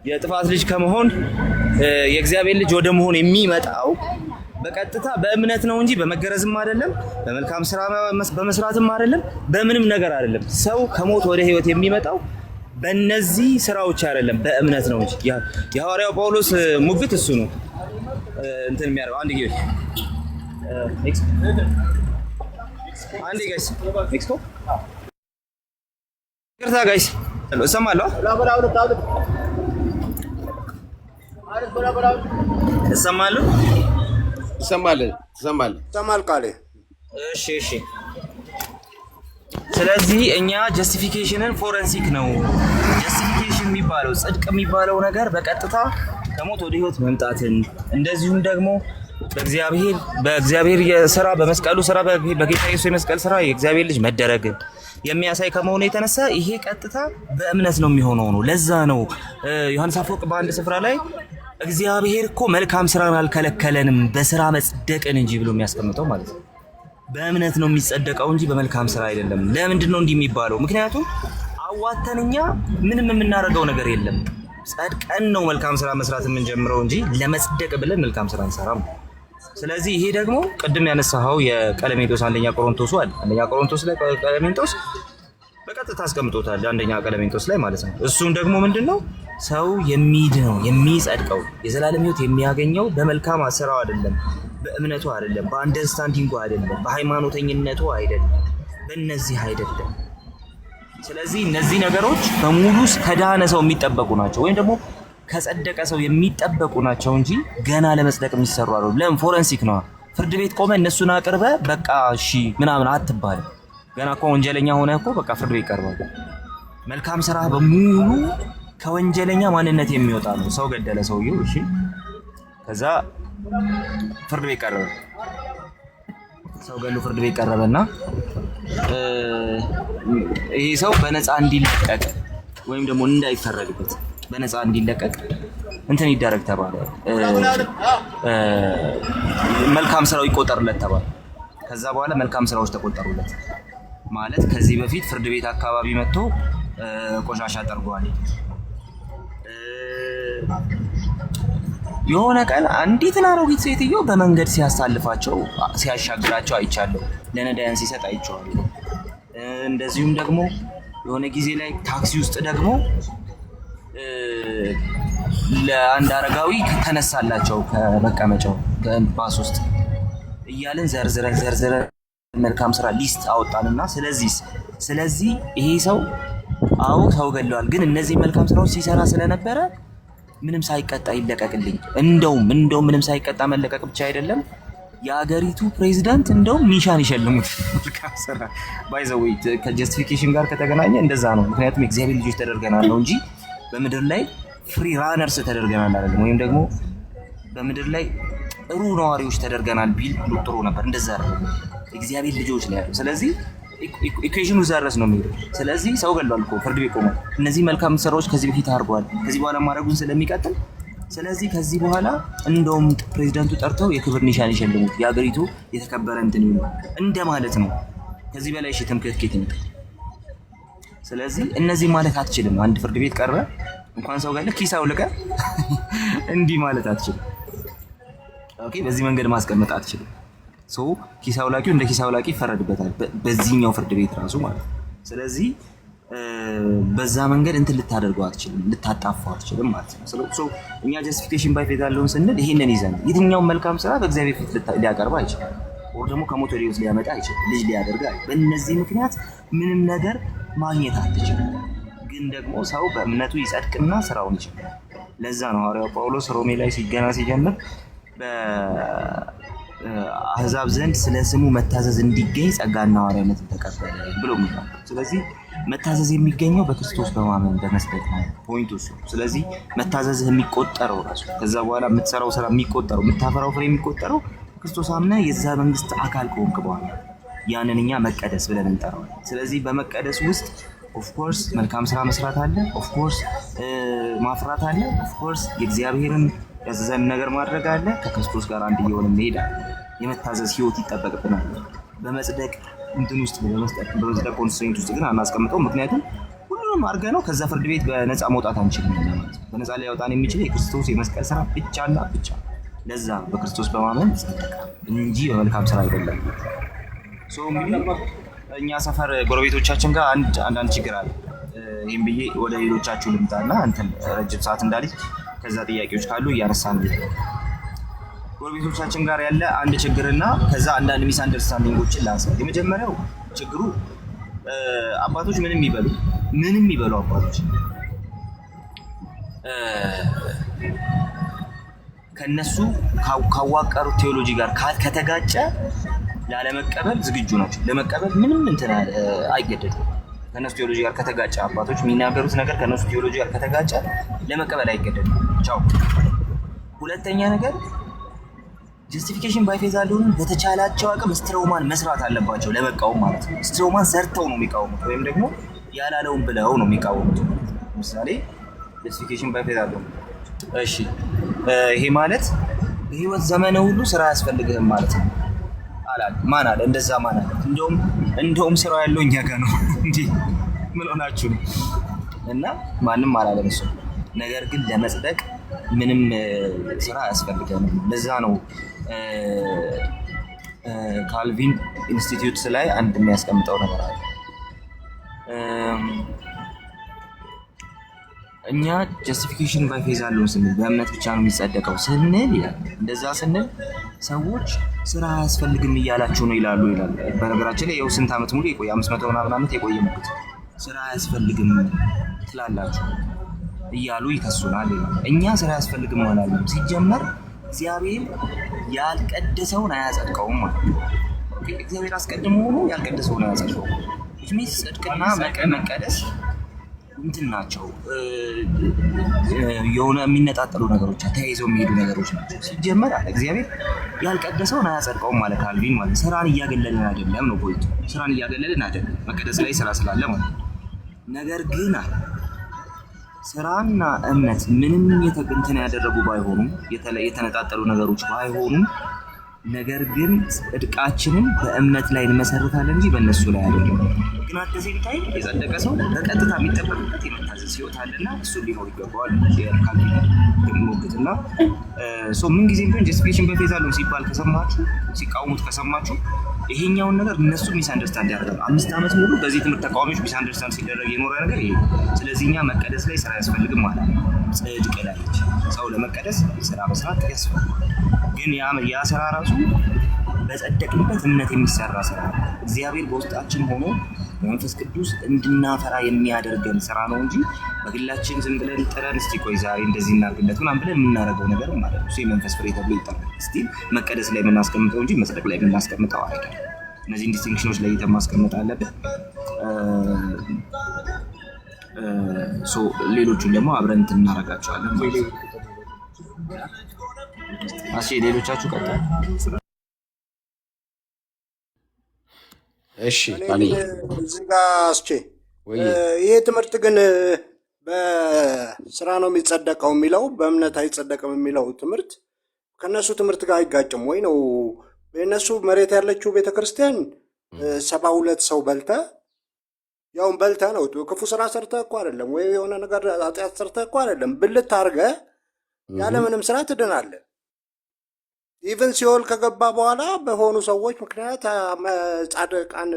የጥፋት ልጅ ከመሆን የእግዚአብሔር ልጅ ወደ መሆን የሚመጣው በቀጥታ በእምነት ነው እንጂ በመገረዝም አይደለም፣ በመልካም ስራ በመስራትም አይደለም፣ በምንም ነገር አይደለም። ሰው ከሞት ወደ ህይወት የሚመጣው በእነዚህ ስራዎች አይደለም በእምነት ነው እንጂ የሐዋርያው ጳውሎስ ሙግት እሱ ነው እንትን የሚያደርገው። አንድ ጊዜ አንዴ ጋይስ ኔክስት ይቅርታ ጋይስ እሰማለሁ እሰማለሁ ይሰማል ቃሌ። እሺ ስለዚህ እኛ ጀስቲፊኬሽንን ፎረንሲክ ነው። ጀስቲፊኬሽን የሚባለው ጽድቅ የሚባለው ነገር በቀጥታ ከሞት ወደ ህይወት መምጣትን እንደዚሁም ደግሞ በእግዚአብሔር የሥራ በመስቀሉ ስራ በጌታ ኢየሱስ የመስቀል ስራ የእግዚአብሔር ልጅ መደረግን የሚያሳይ ከመሆኑ የተነሳ ይሄ ቀጥታ በእምነት ነው የሚሆነው ነው። ለዛ ነው ዮሐንስ አፈወርቅ በአንድ ስፍራ ላይ እግዚአብሔር እኮ መልካም ስራን አልከለከለንም በስራ መጽደቅን እንጂ ብሎ የሚያስቀምጠው ማለት ነው። በእምነት ነው የሚጸደቀው እንጂ በመልካም ስራ አይደለም። ለምንድን ነው እንዲህ የሚባለው? ምክንያቱም አዋተንኛ ምንም የምናደርገው ነገር የለም። ጸድቀን ነው መልካም ስራ መስራት የምንጀምረው እንጂ ለመጽደቅ ብለን መልካም ስራ እንሰራም። ስለዚህ ይሄ ደግሞ ቅድም ያነሳኸው የቀለሜንጦስ አንደኛ ቆሮንቶስ አለ። አንደኛ ቆሮንቶስ ላይ ቀለሜንጦስ በቀጥታ አስቀምጦታል። አንደኛ ቀለሜንጦስ ላይ ማለት ነው። እሱም ደግሞ ምንድነው ሰው የሚድነው የሚጸድቀው የዘላለም ህይወት የሚያገኘው በመልካም ስራው አይደለም፣ በእምነቱ አይደለም፣ በአንደርስታንዲንጉ አይደለም፣ በሃይማኖተኝነቱ አይደለም፣ በእነዚህ አይደለም። ስለዚህ እነዚህ ነገሮች በሙሉ ከዳነ ሰው የሚጠበቁ ናቸው ወይም ደግሞ ከጸደቀ ሰው የሚጠበቁ ናቸው እንጂ ገና ለመጽደቅ የሚሰሩ አይደሉም። ለምን ፎረንሲክ ነው። ፍርድ ቤት ቆመ እነሱን አቅርበ በቃ እሺ ምናምን አትባልም። ገና እኮ ወንጀለኛ ሆነ እኮ በቃ ፍርድ ቤት ቀርባል። መልካም ስራ በሙሉ ከወንጀለኛ ማንነት የሚወጣ ነው። ሰው ገደለ ሰውየው፣ እሺ ከዛ ፍርድ ቤት ቀረበ። ሰው ገሎ ፍርድ ቤት ቀረበና ይሄ ሰው በነፃ እንዲለቀቅ ወይም ደግሞ እንዳይፈረድበት በነፃ እንዲለቀቅ እንትን ይደረግ ተባለ። መልካም ስራው ይቆጠርለት ተባለ። ከዛ በኋላ መልካም ስራዎች ተቆጠሩለት። ማለት ከዚህ በፊት ፍርድ ቤት አካባቢ መጥቶ ቆሻሻ ጠርጓል። የሆነ ቀን አንዲትን አሮጊት ሴትዮ በመንገድ ሲያሳልፋቸው ሲያሻግራቸው አይቻለሁ። ለነዳያን ሲሰጥ አይቼዋለሁ። እንደዚሁም ደግሞ የሆነ ጊዜ ላይ ታክሲ ውስጥ ደግሞ ለአንድ አረጋዊ ተነሳላቸው ከመቀመጫው ከባስ ውስጥ እያልን ዘርዝረን መልካም ስራ ሊስት አወጣንና ስለዚህ ይሄ ሰው ሰው ገለዋል፣ ግን እነዚህ መልካም ስራዎች ሲሰራ ስለነበረ ምንም ሳይቀጣ ይለቀቅልኝ። እንደውም ምንም ሳይቀጣ መለቀቅ ብቻ አይደለም የሀገሪቱ ፕሬዚዳንት እንደውም ኒሻን ይሸልሙት። መልካም ስራ ባይ ዘ ዌይ ከጀስቲፊኬሽን ጋር ከተገናኘ እንደዛ ነው። ምክንያቱም የእግዚአብሔር ልጆች ተደርገናል ነው እንጂ በምድር ላይ ፍሪ ራነርስ ተደርገናል አይደለም። ወይም ደግሞ በምድር ላይ ጥሩ ነዋሪዎች ተደርገናል ቢል ጥሩ ነበር። እንደዛ አይደለም፣ እግዚአብሔር ልጆች ነው ያለው። ስለዚህ ኢኩዌሽኑ ዛረስ ነው የሚሄደው። ስለዚህ ሰው ገሏል እኮ ፍርድ ቤት ቆሟል። እነዚህ መልካም ስራዎች ከዚህ በፊት አድርገዋል፣ ከዚህ በኋላ ማድረጉን ስለሚቀጥል ስለዚህ ከዚህ በኋላ እንደውም ፕሬዚዳንቱ ጠርተው የክብር ኒሻን ይሸልሙት፣ የሀገሪቱ የተከበረ እንትን ይሁን እንደማለት ነው። ከዚህ በላይ እሺ ትምክህት ነው። ስለዚህ እነዚህ ማለት አትችልም። አንድ ፍርድ ቤት ቀርበ እንኳን ሰው ጋር ኪስ አውልቀ እንዲህ ማለት አትችልም። ኦኬ፣ በዚህ መንገድ ማስቀመጥ አትችልም። ሶ ኪስ አውላቂው እንደ ኪስ አውላቂ ይፈረድበታል በዚህኛው ፍርድ ቤት ራሱ ማለት። ስለዚህ በዛ መንገድ እንትን ልታደርገው አትችልም፣ ልታጣፋው አትችልም ማለት ነው። ሶ እኛ ጀስቲፊኬሽን ባይ ፌዝ ያለውን ስንል ይሄንን ይዘን የትኛውን መልካም ስራ በእግዚአብሔር ፊት ሊያቀርብ አይችልም፣ ወር ደግሞ ከሞት ወደ ሕይወት ሊያመጣ አይችልም፣ ልጅ ሊያደርግ አይችልም። በእነዚህ ምክንያት ምንም ነገር ማግኘት አትችልም። ግን ደግሞ ሰው በእምነቱ ይጸድቅና ስራውን ይችላል። ለዛ ነው ሐዋርያው ጳውሎስ ሮሜ ላይ ሲጀምር በአሕዛብ ዘንድ ስለ ስሙ መታዘዝ እንዲገኝ ጸጋና ሐዋርያነትን ተቀበለ ብሎ የሚለው። ስለዚህ መታዘዝ የሚገኘው በክርስቶስ በማመን በመስጠት ነው። ፖይንቱ እሱ። ስለዚህ መታዘዝህ የሚቆጠረው ራሱ ከዛ በኋላ የምትሰራው ስራ የሚቆጠረው የምታፈራው ፍሬ የሚቆጠረው ክርስቶስ አምነህ የዛ መንግስት አካል ከሆንክ በኋላ ያንን እኛ መቀደስ ብለን እንጠራዋለን። ስለዚህ በመቀደስ ውስጥ ኦፍኮርስ መልካም ስራ መስራት አለ፣ ኦፍኮርስ ማፍራት አለ፣ ኦፍኮርስ የእግዚአብሔርን ያዘዘን ነገር ማድረግ አለ፣ ከክርስቶስ ጋር አንድ እየሆነ መሄድ አለ። የመታዘዝ ህይወት ይጠበቅብናል። በመጽደቅ እንትን ውስጥ በመጽደቅ ኮንስትሬንት ውስጥ ግን አናስቀምጠው። ምክንያቱም ሁሉንም አድርገህ ነው ከዛ ፍርድ ቤት በነፃ መውጣት አንችልም። በነፃ ሊያወጣን የሚችል የክርስቶስ የመስቀል ስራ ብቻና ብቻ። ለዛ በክርስቶስ በማመን እንጂ በመልካም ስራ አይደለም። እንግዲህ እኛ ሰፈር ጎረቤቶቻችን ጋር አንዳንድ ችግር አለ። ይህም ብዬ ወደ ሌሎቻችሁ ልምጣና እንትን ረጅም ሰዓት እንዳልይዝ ከዛ ጥያቄዎች ካሉ እያነሳን ጎረቤቶቻችን ጋር ያለ አንድ ችግርና ከዛ አንዳንድ ሚስ አንደርስታንዲንጎችን ላንሳ። የመጀመሪያው ችግሩ አባቶች ምንም ይበሉ አባቶች ከነሱ ካዋቀሩት ቴዎሎጂ ጋር ከተጋጨ ላለመቀበል ዝግጁ ናቸው። ለመቀበል ምንም እንትን አይገደዱም። ከነሱ ቴዎሎጂ ጋር ከተጋጨ አባቶች የሚናገሩት ነገር ከነሱ ቴዎሎጂ ጋር ከተጋጨ ለመቀበል አይገደዱም። ቻው። ሁለተኛ ነገር ጀስቲፊኬሽን ባይ ፌዝ አለውን በተቻላቸው አቅም ስትሮማን መስራት አለባቸው ለመቃወም ማለት ነው። ስትሮማን ሰርተው ነው የሚቃወሙት ወይም ደግሞ ያላለውን ብለው ነው የሚቃወሙት። ለምሳሌ ጀስቲፊኬሽን ባይ ፌዝ አለው። እሺ ይሄ ማለት በህይወት ዘመነ ሁሉ ስራ አያስፈልግህም ማለት ነው አላለ። ማን አለ እንደዛ? ማን አለ? እንደውም ስራው ያለው እኛ ጋር ነው እንዴ? ምን ሆናችሁ ነው? እና ማንም አላለም እሱ። ነገር ግን ለመጽደቅ ምንም ስራ አያስፈልግህም። ለዛ ነው ካልቪን ኢንስቲትዩትስ ላይ አንድ የሚያስቀምጠው ነገር አለ። እኛ ጀስቲፊኬሽን ባይ ፌዝ አለውን ስንል በእምነት ብቻ ነው የሚጸደቀው ስንል ይላል። እንደዛ ስንል ሰዎች ስራ አያስፈልግም እያላችሁ ነው ይላሉ ይላል። በነገራችን ላይ ይኸው ስንት ዓመት ሙሉ የቆየ 500 ምናምን ዓመት የቆየ ሙግት ስራ አያስፈልግም ትላላችሁ እያሉ ይከሱናል ይላል። እኛ ስራ አያስፈልግም ሆናለም። ሲጀመር እግዚአብሔር ያልቀደሰውን አያጸድቀውም ማለት ነው። እግዚአብሔር አስቀድሞ ሆኖ ያልቀደሰውን አያጸድቀውም። ሚስ ጽድቅና መቀደስ እንትን ናቸው፣ የሆነ የሚነጣጠሉ ነገሮች ተያይዘው የሚሄዱ ነገሮች ናቸው። ሲጀመር አለ እግዚአብሔር ያልቀደሰውን አያጸድቀውም ማለት ካልቪን ማለት ስራን እያገለልን አይደለም ነው ፖይንቱ። ስራን እያገለልን አይደለም፣ መቀደስ ላይ ስራ ስላለ ማለት ነው። ነገር ግን አለ ስራና እምነት ምንም እንትን ያደረጉ ባይሆኑም የተነጣጠሉ ነገሮች ባይሆኑም ነገር ግን ጽድቃችንን በእምነት ላይ እንመሰርታለን እንጂ በእነሱ ላይ አይደለም። ግን አደዚ ቢታይ የጸደቀ ሰው በቀጥታ የሚጠበቅበት የመታዘዝ ህይወት አለና እሱ ሊኖር ይገባዋል። ካልቪን ደግሞትና ምን ጊዜ ቢሆን ጀስቲፊኬሽን ባይ ፌዝ አለው ሲባል ከሰማችሁ ሲቃወሙት ከሰማችሁ ይሄኛውን ነገር እነሱ ሚስ አንደርስታንድ ያደርጋሉ። 5 ዓመት ሙሉ በዚህ ትምህርት ተቃዋሚዎች ሚስ አንደርስታንድ ሲደረግ የኖረ ነገር ይሄ። ስለዚህ እኛ መቀደስ ላይ ስራ ያስፈልግም ማለት ነው። ጽድቅ ላይ ሰው ለመቀደስ ስራ መስራት ያስፈልጋል። ግን ያ ስራ ራሱ በጸደቅንበት እምነት የሚሰራ ስራ እግዚአብሔር በውስጣችን ሆኖ መንፈስ ቅዱስ እንድናፈራ የሚያደርገን ስራ ነው እንጂ በግላችን ዝም ብለን ጥረን እስቲ ቆይ ዛሬ እንደዚህ እናድርግለት ምናምን ብለን የምናደርገው ነገር ማለት ነው። እሱ የመንፈስ ፍሬ ተብሎ ይጠራል። እስቲ መቀደስ ላይ የምናስቀምጠው እንጂ መጽደቅ ላይ የምናስቀምጠው አይደለም። እነዚህን ዲስቲንክሽኖች ለይተን ማስቀመጥ አለብን። ሌሎቹን ደግሞ አብረን እንትን እናደርጋቸዋለን። ሌሎቻችሁ ቀጥሉ። እሺ እዚህ ጋር ይሄ ትምህርት ግን በስራ ነው የሚጸደቀው የሚለው በእምነት አይጸደቅም የሚለው ትምህርት ከነሱ ትምህርት ጋር አይጋጭም ወይ ነው? የእነሱ መሬት ያለችው ቤተክርስቲያን 72 ሰው በልተ ያውን በልተ ነው። ክፉ ስራ ሰርተ እኮ አይደለም፣ ወይ የሆነ ነገር ኃጢአት ሰርተ እኮ አይደለም። ብልት አድርገ ያለምንም ስራ ትድናለህ። ኢቨን ሲኦል ከገባ በኋላ በሆኑ ሰዎች ምክንያት ጻድቃን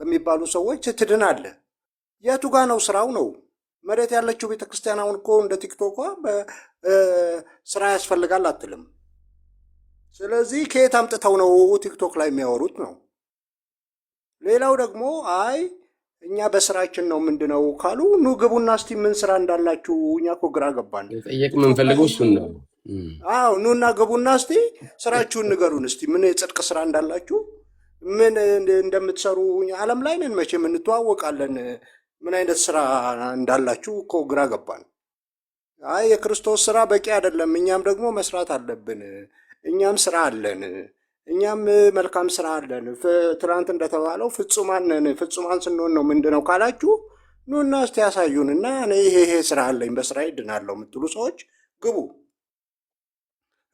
በሚባሉ ሰዎች ትድናለህ። የቱ ጋ ነው ስራው? ነው መሬት ያለችው ቤተክርስቲያን አሁን እኮ እንደ ቲክቶኳ ስራ ያስፈልጋል አትልም። ስለዚህ ከየት አምጥተው ነው ቲክቶክ ላይ የሚያወሩት ነው? ሌላው ደግሞ አይ እኛ በስራችን ነው ምንድነው ካሉ ኑ ግቡና እስቲ ምን ስራ እንዳላችሁ እኛ እኮ ግራ ገባን። ጠየቅ የምንፈልገው እሱን ነው። አዎ ኑና ግቡና እስቲ ስራችሁን ንገሩን። እስቲ ምን የጽድቅ ስራ እንዳላችሁ ምን እንደምትሰሩ ዓለም ላይ ነን መቼም እንተዋወቃለን። ምን አይነት ስራ እንዳላችሁ እኮ ግራ ገባን። አይ የክርስቶስ ስራ በቂ አይደለም፣ እኛም ደግሞ መስራት አለብን። እኛም ስራ አለን፣ እኛም መልካም ስራ አለን። ትናንት እንደተባለው ፍጹማን ነን። ፍጹማን ስንሆን ነው ምንድነው ካላችሁ ኑና እስቲ ያሳዩንና እኔ ይሄ ስራ አለኝ በስራ ይድናለሁ የምትሉ ሰዎች ግቡ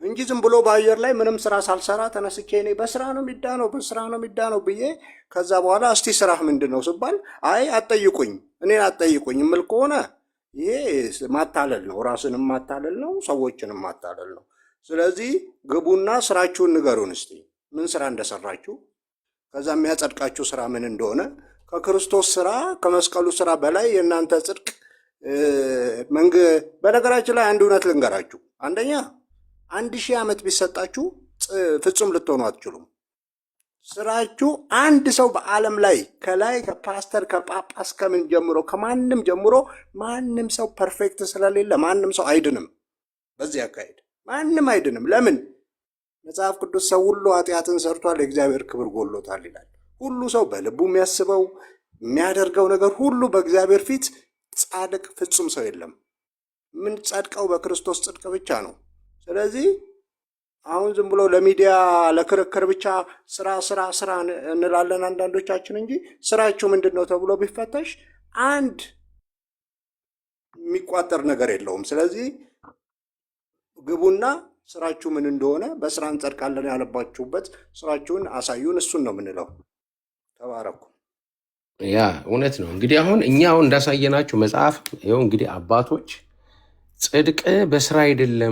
እንጂ ዝም ብሎ በአየር ላይ ምንም ስራ ሳልሰራ ተነስቼ እኔ በስራ ነው የሚዳነው ብዬ ከዛ በኋላ እስቲ ስራህ ምንድን ነው ስባል አይ አትጠይቁኝ፣ እኔን አትጠይቁኝ የምል ከሆነ ይሄ ማታለል ነው። ራስንም ማታለል ነው፣ ሰዎችንም ማታለል ነው። ስለዚህ ግቡና ስራችሁን ንገሩን እስቲ ምን ስራ እንደሰራችሁ፣ ከዛ የሚያጸድቃችሁ ስራ ምን እንደሆነ በክርስቶስ ስራ ከመስቀሉ ስራ በላይ የእናንተ ጽድቅ በነገራችን ላይ አንድ እውነት ልንገራችሁ። አንደኛ 1000 ዓመት ቢሰጣችሁ ፍጹም ልትሆኑ አትችሉም። ስራችሁ አንድ ሰው በዓለም ላይ ከላይ ከፓስተር ከጳጳስ ከምን ጀምሮ ከማንም ጀምሮ ማንም ሰው ፐርፌክት ስለሌለ ማንም ሰው አይድንም። በዚህ አካሄድ ማንም አይድንም። ለምን? መጽሐፍ ቅዱስ ሰው ሁሉ ኃጢአትን ሰርቷል፣ የእግዚአብሔር ክብር ጎሎታል ይላል። ሁሉ ሰው በልቡ የሚያስበው የሚያደርገው ነገር ሁሉ በእግዚአብሔር ፊት ጻድቅ ፍጹም ሰው የለም። ምን ጸድቀው በክርስቶስ ጽድቅ ብቻ ነው። ስለዚህ አሁን ዝም ብሎ ለሚዲያ ለክርክር ብቻ ስራ እንላለን አንዳንዶቻችን እንጂ ስራችሁ ምንድን ነው ተብሎ ቢፈተሽ አንድ የሚቋጠር ነገር የለውም። ስለዚህ ግቡና ስራችሁ ምን እንደሆነ በስራ እንጸድቃለን ያለባችሁበት ስራችሁን አሳዩን። እሱን ነው የምንለው። ተባረኩ። ያ እውነት ነው። እንግዲህ አሁን እኛው እንዳሳየናችሁ መጽሐፍ ይኸው እንግዲህ አባቶች ጽድቅ በስራ አይደለም